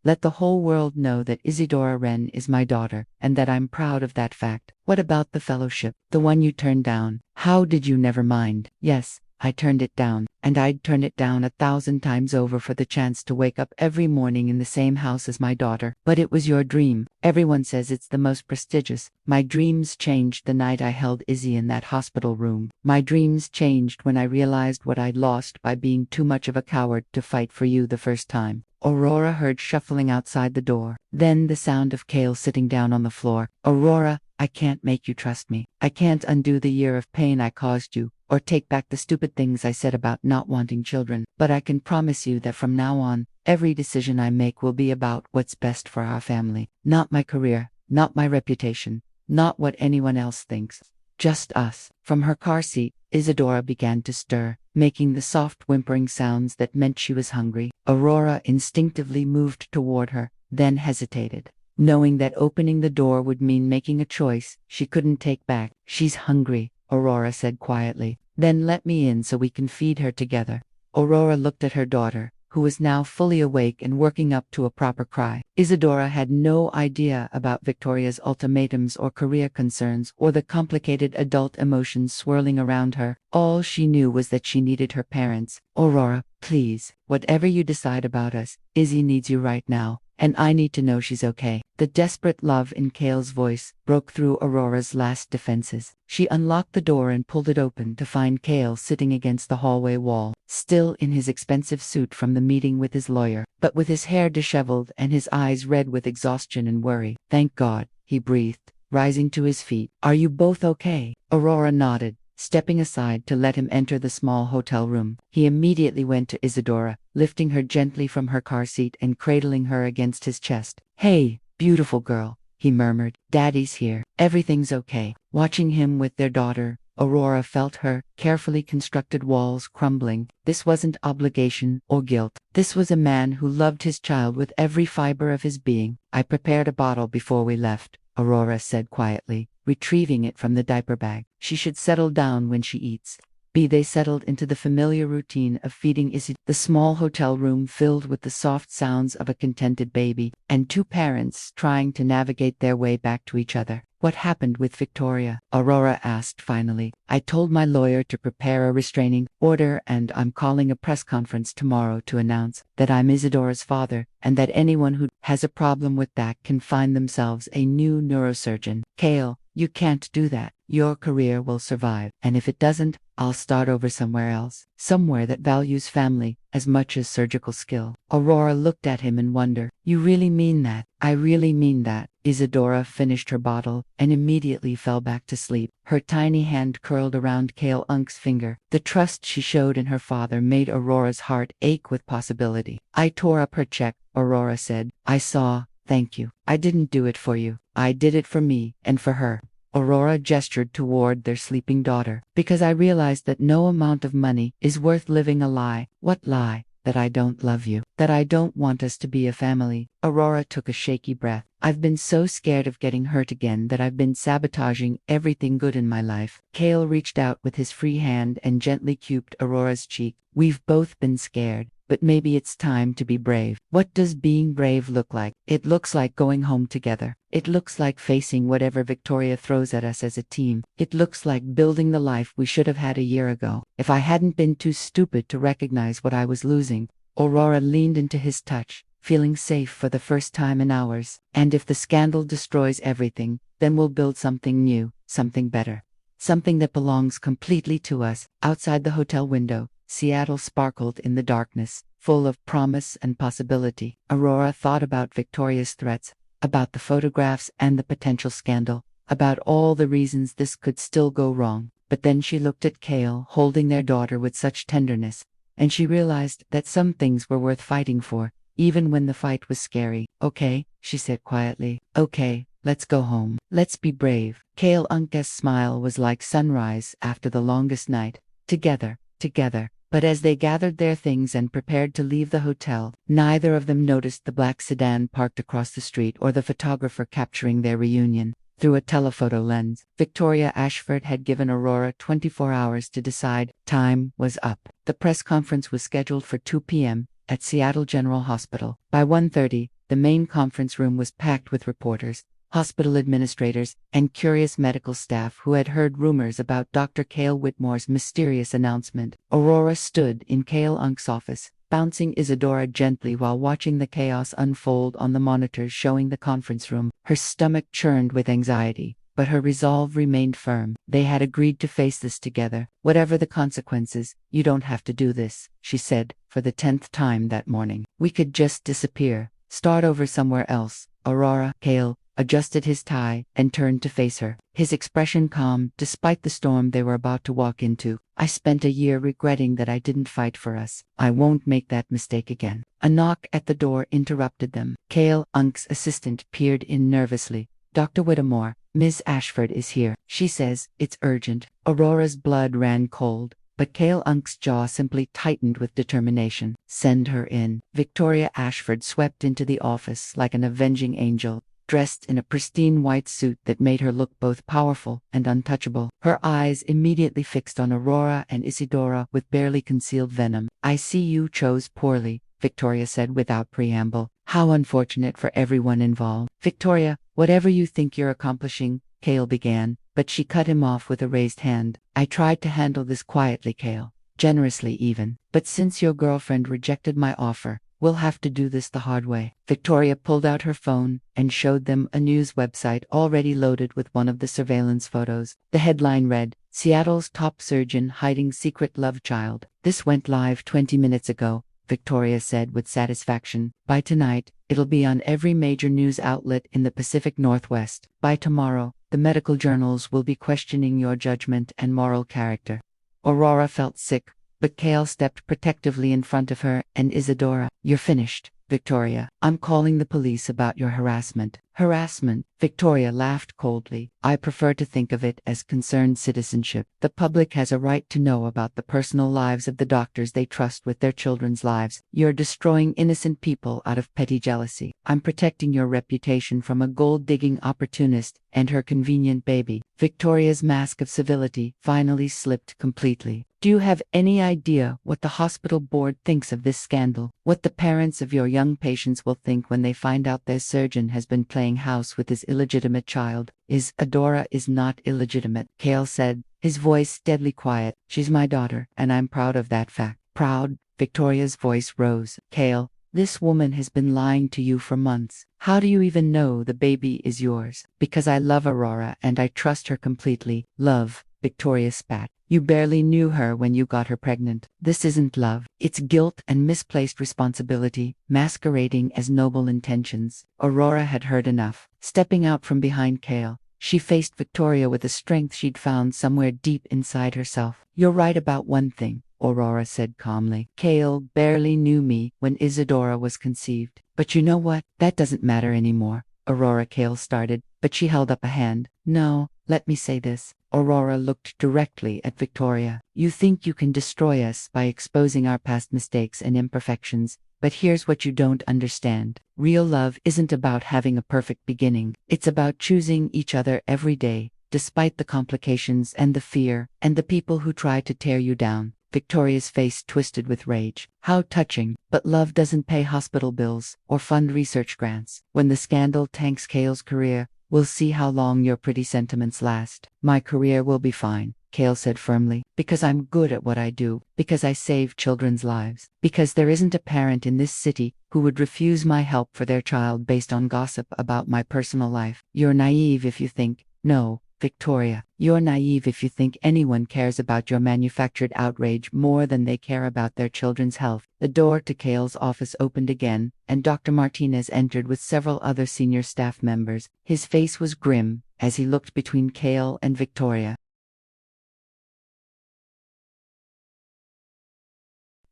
Let the whole world know that Isidora Wren is my daughter, and that I'm proud of that fact. What about the fellowship? The one you turned down? How did you never mind? Yes, I turned it down, and I'd turn it down 1,000 times over for the chance to wake up every morning in the same house as my daughter. But it was your dream. Everyone says it's the most prestigious. My dreams changed the night I held Izzy in that hospital room. My dreams changed when I realized what I'd lost by being too much of a coward to fight for you the first time. Aurora heard shuffling outside the door, then the sound of Kale sitting down on the floor. Aurora, I can't make you trust me. I can't undo the year of pain I caused you, or take back the stupid things I said about not wanting children. But I can promise you that from now on, every decision I make will be about what's best for our family. Not my career, not my reputation, not what anyone else thinks. Just us. From her car seat, Isadora began to stir, making the soft whimpering sounds that meant she was hungry. Aurora instinctively moved toward her, then hesitated, knowing that opening the door would mean making a choice she couldn't take back. She's hungry, Aurora said quietly. Then let me in so we can feed her together. Aurora looked at her daughter, who was now fully awake and working up to a proper cry. Isadora had no idea about Victoria's ultimatums or career concerns or the complicated adult emotions swirling around her. All she knew was that she needed her parents. Aurora, please, whatever you decide about us, Izzy needs you right now, and I need to know she's okay. The desperate love in Kale's voice broke through Aurora's last defenses. She unlocked the door and pulled it open to find Kale sitting against the hallway wall, still in his expensive suit from the meeting with his lawyer, but with his hair disheveled and his eyes red with exhaustion and worry. Thank God, he breathed, rising to his feet. Are you both okay? Aurora nodded, stepping aside to let him enter the small hotel room. He immediately went to Isadora, lifting her gently from her car seat and cradling her against his chest. Hey, beautiful girl, he murmured. Daddy's here. Everything's okay. Watching him with their daughter, Aurora felt her carefully constructed walls crumbling. This wasn't obligation or guilt. This was a man who loved his child with every fiber of his being. I prepared a bottle before we left, Aurora said quietly, retrieving it from the diaper bag. She should settle down when she eats. They settled into the familiar routine of feeding Izzy. The small hotel room filled with the soft sounds of a contented baby, and two parents trying to navigate their way back to each other. What happened with Victoria? Aurora asked finally. I told my lawyer to prepare a restraining order, and I'm calling a press conference tomorrow to announce that I'm Isadora's father, and that anyone who has a problem with that can find themselves a new neurosurgeon. Kale, You can't do that. Your career will survive, and if it doesn't, I'll start over somewhere else. Somewhere that values family as much as surgical skill. Aurora looked at him in wonder. You really mean that? I really mean that. Isadora finished her bottle and immediately fell back to sleep. Her tiny hand curled around Kale Unk's finger. The trust she showed in her father made Aurora's heart ache with possibility. I tore up her check, Aurora said. I saw. Thank you. I didn't do it for you. I did it for me and for her. Aurora gestured toward their sleeping daughter. Because I realized that no amount of money is worth living a lie. What lie? That I don't love you. That I don't want us to be a family. Aurora took a shaky breath. I've been so scared of getting hurt again that I've been sabotaging everything good in my life. Kale reached out with his free hand and gently cuped Aurora's cheek. We've both been scared. But maybe it's time to be brave. What does being brave look like? It looks like going home together. It looks like facing whatever Victoria throws at us as a team. It looks like building the life we should have had a year ago. If I hadn't been too stupid to recognize what I was losing. Aurora leaned into his touch, feeling safe for the first time in hours. And if the scandal destroys everything, then we'll build something new, something better. Something that belongs completely to us. Outside the hotel window, Seattle sparkled in the darkness, full of promise and possibility. Aurora thought about Victoria's threats, about the photographs and the potential scandal, about all the reasons this could still go wrong. But then she looked at Kale holding their daughter with such tenderness, and she realized that some things were worth fighting for, even when the fight was scary. Okay, she said quietly. Okay, let's go home. Let's be brave. Kale Unk's smile was like sunrise after the longest night. Together. But as they gathered their things and prepared to leave the hotel, neither of them noticed the black sedan parked across the street or the photographer capturing their reunion through a telephoto lens. Victoria Ashford had given Aurora 24 hours to decide. Time was up. The press conference was scheduled for 2 p.m. at Seattle General Hospital. By 1:30, the main conference room was packed with reporters, hospital administrators, and curious medical staff who had heard rumors about Dr. Kale Whitmore's mysterious announcement. Aurora stood in Kale Unk's office, bouncing Isadora gently while watching the chaos unfold on the monitors showing the conference room. Her stomach churned with anxiety, but her resolve remained firm. They had agreed to face this together. Whatever the consequences, you don't have to do this, she said, for the 10th time that morning. We could just disappear, start over somewhere else. Kale adjusted his tie and turned to face her, his expression calm despite the storm they were about to walk into. I spent a year regretting that I didn't fight for us. I won't make that mistake again. A knock at the door interrupted them. Kale Unk's assistant peered in nervously. Dr. Whitmore, Ms. Ashford is here. She says it's urgent. Aurora's blood ran cold, but Kale Unk's jaw simply tightened with determination. Send her in. Victoria Ashford swept into the office like an avenging angel, dressed in a pristine white suit that made her look both powerful and untouchable. Her eyes immediately fixed on Aurora and Isadora with barely concealed venom. I see you chose poorly, Victoria said without preamble. How unfortunate for everyone involved. Victoria, whatever you think you're accomplishing, Kale began, but she cut him off with a raised hand. I tried to handle this quietly, Kale, generously even, but since your girlfriend rejected my offer, we'll have to do this the hard way. Victoria pulled out her phone and showed them a news website already loaded with one of the surveillance photos. The headline read, Seattle's top surgeon hiding secret love child. This went live 20 minutes ago, Victoria said with satisfaction. By tonight, it'll be on every major news outlet in the Pacific Northwest. By tomorrow, the medical journals will be questioning your judgment and moral character. Aurora felt sick, but Kale stepped protectively in front of her and Isadora. You're finished, Victoria. I'm calling the police about your harassment. Harassment? Victoria laughed coldly. I prefer to think of it as concerned citizenship. The public has a right to know about the personal lives of the doctors they trust with their children's lives. You're destroying innocent people out of petty jealousy. I'm protecting your reputation from a gold-digging opportunist and her convenient baby. Victoria's mask of civility finally slipped completely. Do you have any idea what the hospital board thinks of this scandal? What the parents of your young patients will think when they find out their surgeon has been playing house with his illegitimate child? Aurora is not illegitimate, Kale said, his voice deadly quiet. She's my daughter, and I'm proud of that fact. Proud? Victoria's voice rose. Kale, This woman has been lying to you for months. How do you even know the baby is yours? Because I love Aurora and I trust her completely. Love, Victoria spat. You barely knew her when you got her pregnant. This isn't love. It's guilt and misplaced responsibility, masquerading as noble intentions. Aurora had heard enough. Stepping out from behind Kale, she faced Victoria with a strength she'd found somewhere deep inside herself. You're right about one thing, Aurora said calmly. Kale barely knew me when Isadora was conceived. But you know what? That doesn't matter anymore. Aurora, Kale started, but she held up a hand. No, let me say this. Aurora looked directly at Victoria. You think you can destroy us by exposing our past mistakes and imperfections, but here's what you don't understand. Real love isn't about having a perfect beginning. It's about choosing each other every day, despite the complications and the fear, and the people who try to tear you down. Victoria's face twisted with rage. How touching, but love doesn't pay hospital bills or fund research grants. When the scandal tanks Kale's career, we'll see how long your pretty sentiments last. My career will be fine, Kale said firmly, because I'm good at what I do, because I save children's lives, because there isn't a parent in this city who would refuse my help for their child based on gossip about my personal life. You're naive if you think, no, Victoria, you're naive if you think anyone cares about your manufactured outrage more than they care about their children's health. The door to Kale's office opened again, and Dr. Martinez entered with several other senior staff members. His face was grim as he looked between Kale and Victoria.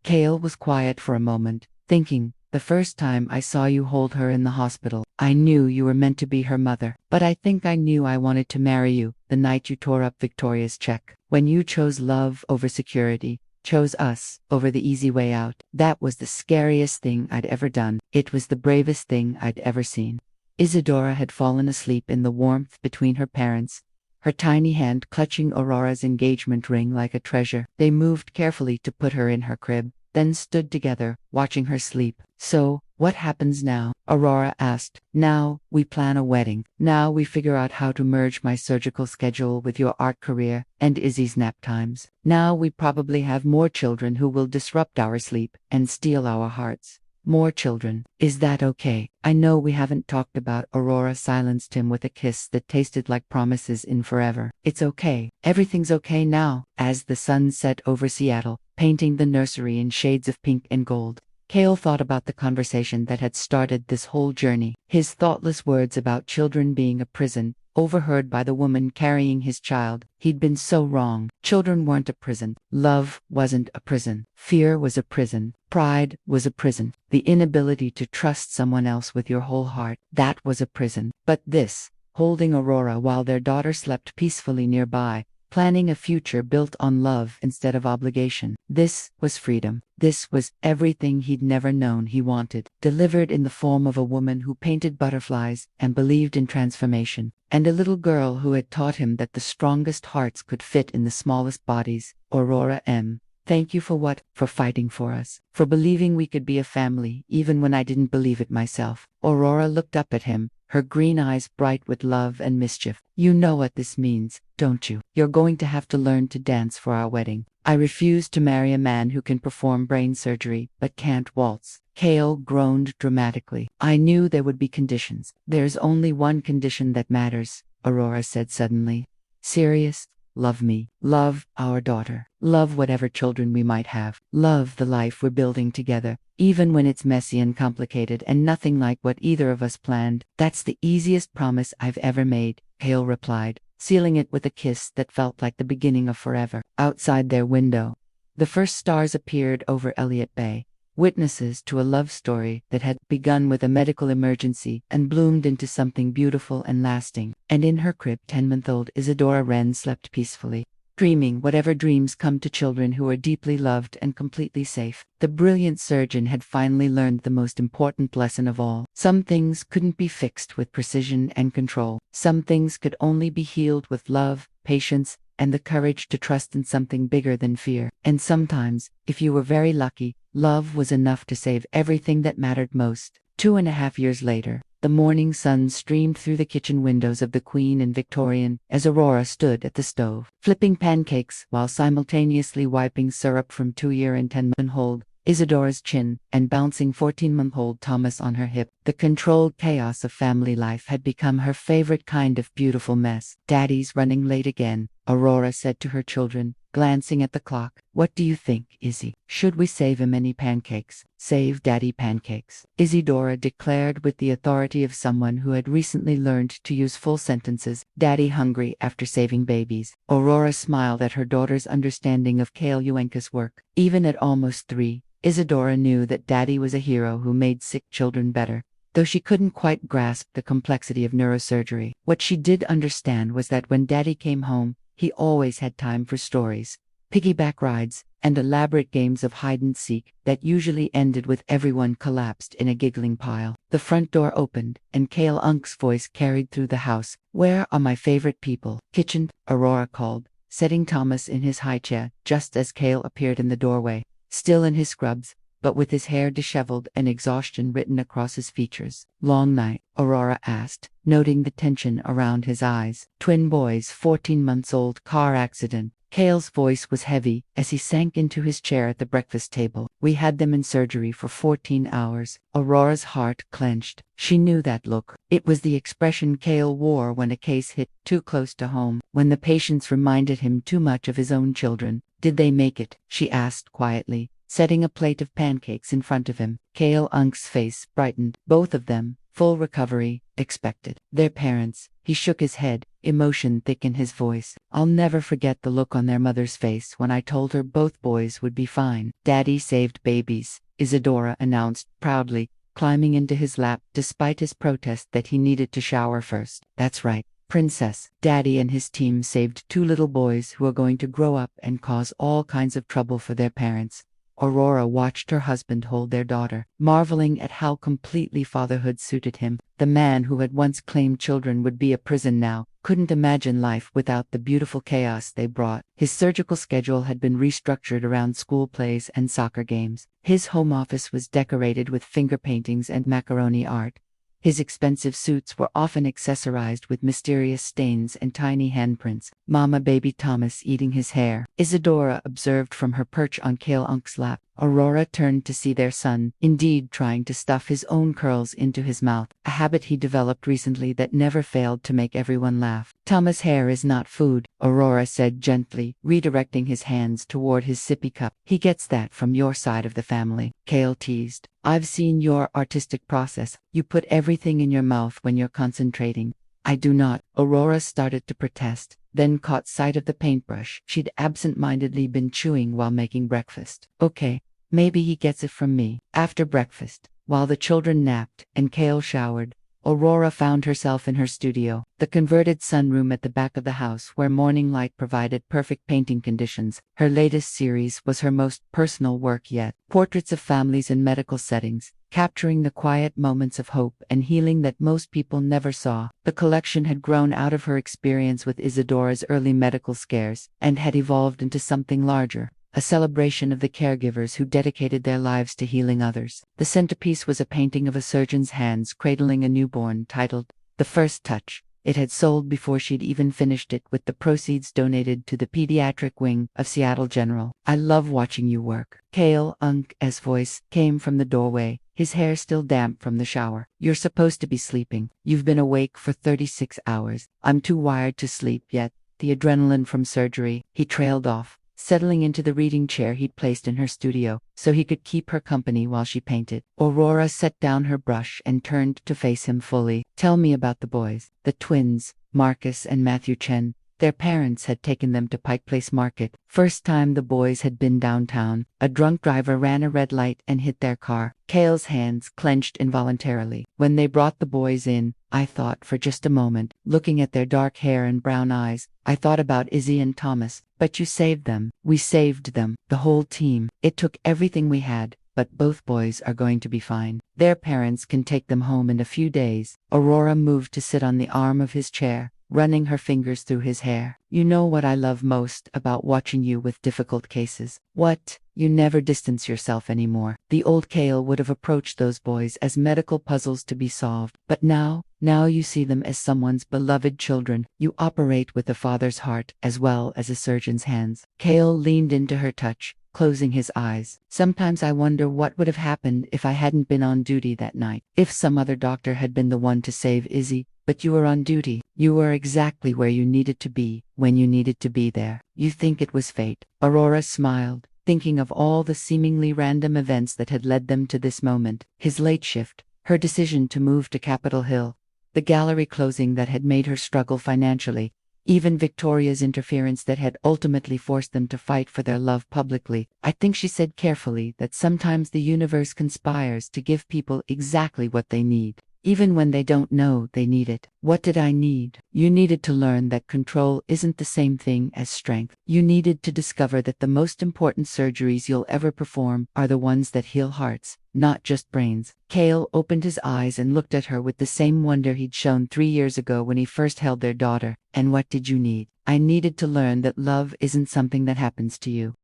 Kale was quiet for a moment, thinking, the first time I saw you hold her in the hospital, I knew you were meant to be her mother. But I think I knew I wanted to marry you the night you tore up Victoria's check. When you chose love over security, chose us over the easy way out. That was the scariest thing I'd ever done. It was the bravest thing I'd ever seen. Isadora had fallen asleep in the warmth between her parents, her tiny hand clutching Aurora's engagement ring like a treasure. They moved carefully to put her in her crib, then stood together, watching her sleep. So, what happens now? Aurora asked. Now, we plan a wedding. Now we figure out how to merge my surgical schedule with your art career and Izzy's nap times. Now we probably have more children who will disrupt our sleep and steal our hearts. More children. Is that okay? I know we haven't talked about. Aurora silenced him with a kiss that tasted like promises in forever. It's okay. Everything's okay now. As the sun set over Seattle, painting the nursery in shades of pink and gold, Kale thought about the conversation that had started this whole journey. His thoughtless words about children being a prison, overheard by the woman carrying his child. He'd been so wrong. Children weren't a prison. Love wasn't a prison. Fear was a prison. Pride was a prison. The inability to trust someone else with your whole heart, that was a prison. But this, holding Aurora while their daughter slept peacefully nearby, planning a future built on love instead of obligation. This was freedom. This was everything he'd never known he wanted, delivered in the form of a woman who painted butterflies and believed in transformation, and a little girl who had taught him that the strongest hearts could fit in the smallest bodies. Aurora M. Thank you for what? For fighting for us. For believing we could be a family, even when I didn't believe it myself. Aurora looked up at him, her green eyes bright with love and mischief. You know what this means, don't you? You're going to have to learn to dance for our wedding. I refuse to marry a man who can perform brain surgery, but can't waltz. Kale groaned dramatically. I knew there would be conditions. There's only one condition that matters, Aurora said suddenly. Serious? Love me. Love our daughter. Love whatever children we might have. Love the life we're building together, even when it's messy and complicated and nothing like what either of us planned. That's the easiest promise I've ever made, Kale replied, sealing it with a kiss that felt like the beginning of forever. Outside their window, the first stars appeared over Elliott Bay, witnesses to a love story that had begun with a medical emergency and bloomed into something beautiful and lasting. And in her crib, 10-month-old Isadora Wren slept peacefully, dreaming whatever dreams come to children who are deeply loved and completely safe. The brilliant surgeon had finally learned the most important lesson of all. Some things couldn't be fixed with precision and control. Some things could only be healed with love, patience, and the courage to trust in something bigger than fear. And sometimes, if you were very lucky, love was enough to save everything that mattered most. 2.5 years later, the morning sun streamed through the kitchen windows of the Queen and Victorian as Aurora stood at the stove, flipping pancakes while simultaneously wiping syrup from 2-year and 10-month-old Isadora's chin, and bouncing 14-month-old Thomas on her hip. The controlled chaos of family life had become her favorite kind of beautiful mess. "Daddy's running late again," Aurora said to her children, glancing at the clock. "What do you think, Izzy? Should we save him any pancakes?" "Save Daddy pancakes," Isidora declared with the authority of someone who had recently learned to use full sentences. "Daddy hungry after saving babies." Aurora smiled at her daughter's understanding of Kale Whitmore's work. Even at almost 3, Isidora knew that Daddy was a hero who made sick children better. Though she couldn't quite grasp the complexity of neurosurgery, what she did understand was that when Daddy came home, he always had time for stories, piggyback rides, and elaborate games of hide-and-seek that usually ended with everyone collapsed in a giggling pile. The front door opened, and Kale Unk's voice carried through the house. "Where are my favorite people?" "Kitchen," Aurora called, setting Thomas in his high chair just as Kale appeared in the doorway, still in his scrubs, but with his hair disheveled and exhaustion written across his features. "Long night?" Aurora asked, noting the tension around his eyes. "Twin boys, 14 months old, car accident." Kale's voice was heavy as he sank into his chair at the breakfast table. "We had them in surgery for 14 hours. Aurora's heart clenched. She knew that look. It was the expression Kale wore when a case hit too close to home, when the patients reminded him too much of his own children. "Did they make it?" she asked quietly, setting a plate of pancakes in front of him. Kale Unk's face brightened. "Both of them. Full recovery, expected." "Their parents?" He shook his head, emotion thick in his voice. "I'll never forget the look on their mother's face when I told her both boys would be fine." "Daddy saved babies," Isidora announced proudly, climbing into his lap despite his protest that he needed to shower first. "That's right, Princess. Daddy and his team saved 2 little boys who are going to grow up and cause all kinds of trouble for their parents." Aurora watched her husband hold their daughter, marveling at how completely fatherhood suited him. The man who had once claimed children would be a prison now couldn't imagine life without the beautiful chaos they brought. His surgical schedule had been restructured around school plays and soccer games. His home office was decorated with finger paintings and macaroni art. His expensive suits were often accessorized with mysterious stains and tiny handprints. "Mama baby Thomas eating his hair," Isidora observed from her perch on Kale Unk's lap. Aurora turned to see their son, indeed trying to stuff his own curls into his mouth, a habit he developed recently that never failed to make everyone laugh. "Thomas' hair is not food," Aurora said gently, redirecting his hands toward his sippy cup. "He gets that from your side of the family." Kale teased. "I've seen your artistic process. You put everything in your mouth when you're concentrating." "I do not." Aurora started to protest, then caught sight of the paintbrush she'd absent-mindedly been chewing while making breakfast. "Okay, maybe he gets it from me." After breakfast, while the children napped and Kale showered, Aurora found herself in her studio, the converted sunroom at the back of the house where morning light provided perfect painting conditions. Her latest series was her most personal work yet. Portraits of families in medical settings, capturing the quiet moments of hope and healing that most people never saw. The collection had grown out of her experience with Isidora's early medical scares and had evolved into something larger, a celebration of the caregivers who dedicated their lives to healing others. The centerpiece was a painting of a surgeon's hands cradling a newborn titled "The First Touch." It had sold before she'd even finished it, with the proceeds donated to the pediatric wing of Seattle General. "I love watching you work." Kale Unk's voice came from the doorway, his hair still damp from the shower. "You're supposed to be sleeping. You've been awake for 36 hours. I'm too wired to sleep yet. The adrenaline from surgery." He trailed off, settling into the reading chair he'd placed in her studio, so he could keep her company while she painted. Aurora set down her brush and turned to face him fully. "Tell me about the boys." "The twins, Marcus and Matthew Chen." Their parents had taken them to Pike Place Market. First time the boys had been downtown, a drunk driver ran a red light and hit their car. Kale's hands clenched involuntarily. "When they brought the boys in, I thought for just a moment, looking at their dark hair and brown eyes, I thought about Izzy and Thomas. But you saved them." "We saved them, the whole team. It took everything we had, but both boys are going to be fine. Their parents can take them home in a few days." Aurora moved to sit on the arm of his chair, running her fingers through his hair. "You know what I love most about watching you with difficult cases?" "What?" "You never distance yourself anymore." The old Kale would have approached those boys as medical puzzles to be solved, but now you see them as someone's beloved children. You operate with a father's heart as well as a surgeon's hands. Kale leaned into her touch, closing his eyes. Sometimes I wonder what would have happened if I hadn't been on duty that night. If some other doctor had been the one to save Izzy, but you were on duty. You were exactly where you needed to be, when you needed to be there. You think it was fate?" Aurora smiled, thinking of all the seemingly random events that had led them to this moment. His late shift, her decision to move to Capitol Hill, the gallery closing that had made her struggle financially, even Victoria's interference that had ultimately forced them to fight for their love publicly. "I think," she said carefully, "that sometimes the universe conspires to give people exactly what they need, even when they don't know they need it." "What did I need?" "You needed to learn that control isn't the same thing as strength. You needed to discover that the most important surgeries you'll ever perform are the ones that heal hearts, not just brains." Kale opened his eyes and looked at her with the same wonder he'd shown 3 years ago when he first held their daughter. "And what did you need?" "I needed to learn that love isn't something that happens to you.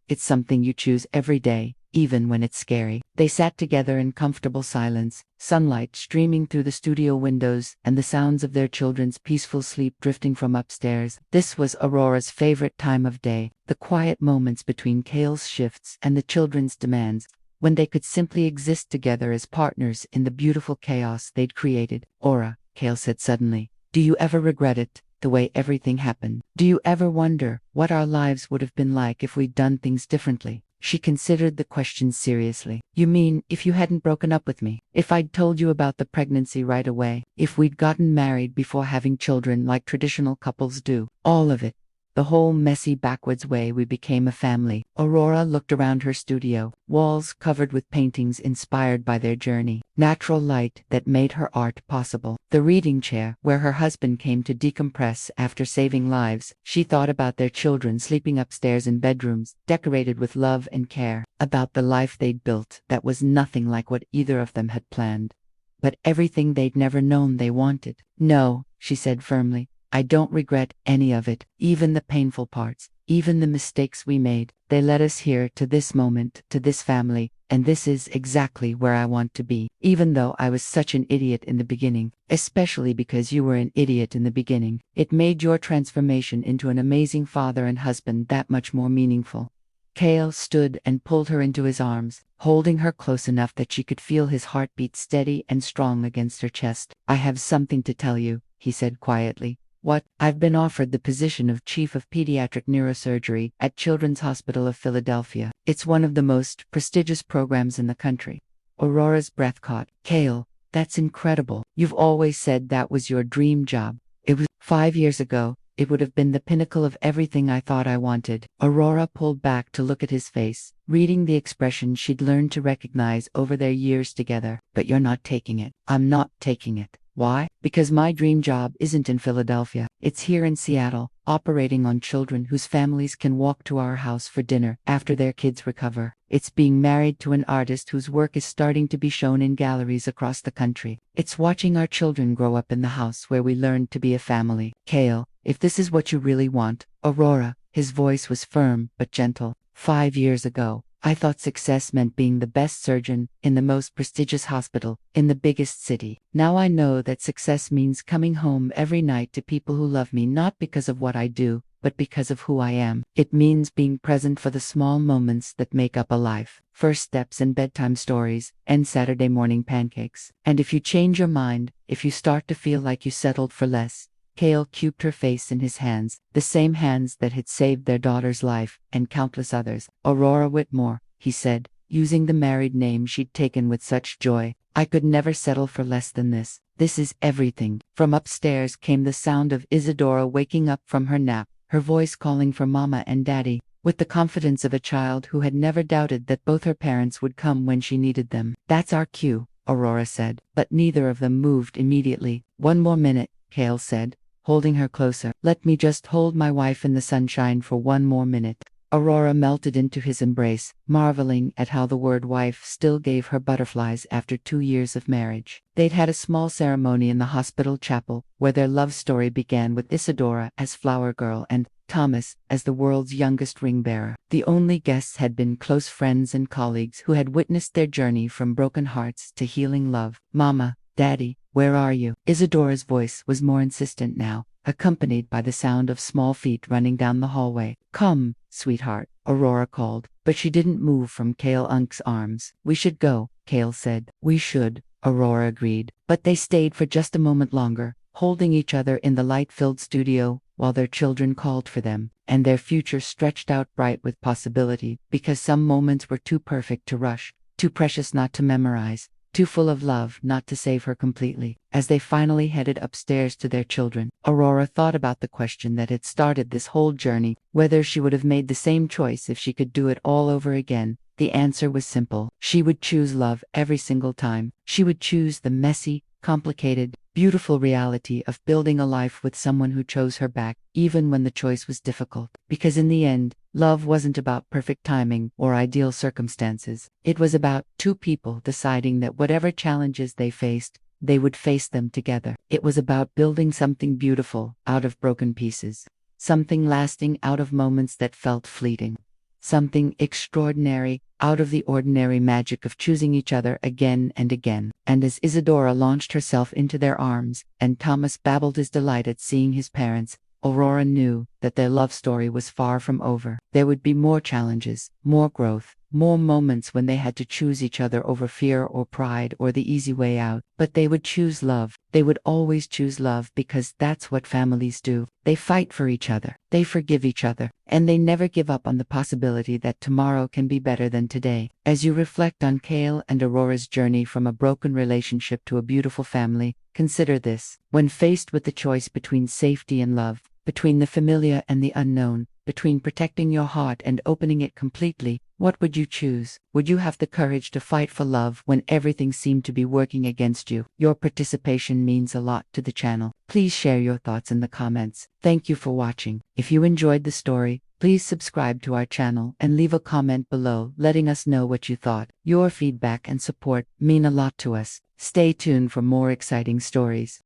It's something you choose every day, even when it's scary." They sat together in comfortable silence, sunlight streaming through the studio windows and the sounds of their children's peaceful sleep drifting from upstairs. This was Aurora's favorite time of day, the quiet moments between Kale's shifts and the children's demands, when they could simply exist together as partners in the beautiful chaos they'd created. "Aura," Kale said suddenly, "do you ever regret it? The way everything happened? Do you ever wonder what our lives would have been like if we'd done things differently?" She considered the question seriously. "You mean, if you hadn't broken up with me? If I'd told you about the pregnancy right away? If we'd gotten married before having children like traditional couples do? All of it. The whole messy backwards way we became a family." Aurora looked around her studio, walls covered with paintings inspired by their journey, natural light that made her art possible, the reading chair where her husband came to decompress after saving lives. She thought about their children sleeping upstairs in bedrooms decorated with love and care, about the life they'd built that was nothing like what either of them had planned, but everything they'd never known they wanted. "No," she said firmly, "I don't regret any of it, even the painful parts, even the mistakes we made. They led us here to this moment, to this family, and this is exactly where I want to be. Even though I was such an idiot in the beginning, especially because you were an idiot in the beginning, it made your transformation into an amazing father and husband that much more meaningful." Kale stood and pulled her into his arms, holding her close enough that she could feel his heartbeat steady and strong against her chest. "I have something to tell you," he said quietly. "What?" "I've been offered the position of Chief of Pediatric Neurosurgery at Children's Hospital of Philadelphia. It's one of the most prestigious programs in the country." Aurora's breath caught. "Kale, that's incredible. You've always said that was your dream job." "It was 5 years ago. It would have been the pinnacle of everything I thought I wanted." Aurora pulled back to look at his face, reading the expression she'd learned to recognize over their years together. "But you're not taking it." "I'm not taking it." "Why?" "Because my dream job isn't in Philadelphia. It's here in Seattle, operating on children whose families can walk to our house for dinner after their kids recover. It's being married to an artist whose work is starting to be shown in galleries across the country. It's watching our children grow up in the house where we learned to be a family." "Kale, if this is what you really want." "Aurora," his voice was firm but gentle, 5 years ago, I thought success meant being the best surgeon in the most prestigious hospital in the biggest city. Now I know that success means coming home every night to people who love me not because of what I do, but because of who I am. It means being present for the small moments that make up a life. First steps and bedtime stories, and Saturday morning pancakes. And if you change your mind, if you start to feel like you settled for less, Kale cubed her face in his hands, the same hands that had saved their daughter's life, and countless others. "Aurora Whitmore," he said, using the married name she'd taken with such joy, "I could never settle for less than this. This is everything." From upstairs came the sound of Isadora waking up from her nap, her voice calling for Mama and Daddy, with the confidence of a child who had never doubted that both her parents would come when she needed them. "That's our cue," Aurora said, but neither of them moved immediately. "One more minute," Kale said, holding her closer. "Let me just hold my wife in the sunshine for one more minute." Aurora melted into his embrace, marveling at how the word wife still gave her butterflies after 2 years of marriage. They'd had a small ceremony in the hospital chapel, where their love story began with Isadora as flower girl and Thomas as the world's youngest ring bearer. The only guests had been close friends and colleagues who had witnessed their journey from broken hearts to healing love. "Mama, Daddy, where are you?" Isadora's voice was more insistent now, accompanied by the sound of small feet running down the hallway. "Come, sweetheart," Aurora called, but she didn't move from Kale Unk's arms. "We should go," Kale said. "We should," Aurora agreed. But they stayed for just a moment longer, holding each other in the light-filled studio, while their children called for them, and their future stretched out bright with possibility, because some moments were too perfect to rush, too precious not to memorize, too full of love not to save her completely. As they finally headed upstairs to their children, Aurora thought about the question that had started this whole journey, whether she would have made the same choice if she could do it all over again. The answer was simple. She would choose love every single time. She would choose the messy, complicated, beautiful reality of building a life with someone who chose her back, even when the choice was difficult. Because in the end, love wasn't about perfect timing or ideal circumstances. It was about two people deciding that whatever challenges they faced, they would face them together. It was about building something beautiful out of broken pieces, something lasting out of moments that felt fleeting, something extraordinary out of the ordinary magic of choosing each other again and again. And as Isadora launched herself into their arms, and Thomas babbled his delight at seeing his parents, Aurora knew that their love story was far from over. There would be more challenges, more growth, more moments when they had to choose each other over fear or pride or the easy way out. But they would choose love. They would always choose love, because that's what families do. They fight for each other. They forgive each other. And they never give up on the possibility that tomorrow can be better than today. As you reflect on Kale and Aurora's journey from a broken relationship to a beautiful family, consider this. When faced with the choice between safety and love, between the familiar and the unknown, between protecting your heart and opening it completely, what would you choose? Would you have the courage to fight for love when everything seemed to be working against you? Your participation means a lot to the channel. Please share your thoughts in the comments. Thank you for watching. If you enjoyed the story, please subscribe to our channel and leave a comment below letting us know what you thought. Your feedback and support mean a lot to us. Stay tuned for more exciting stories.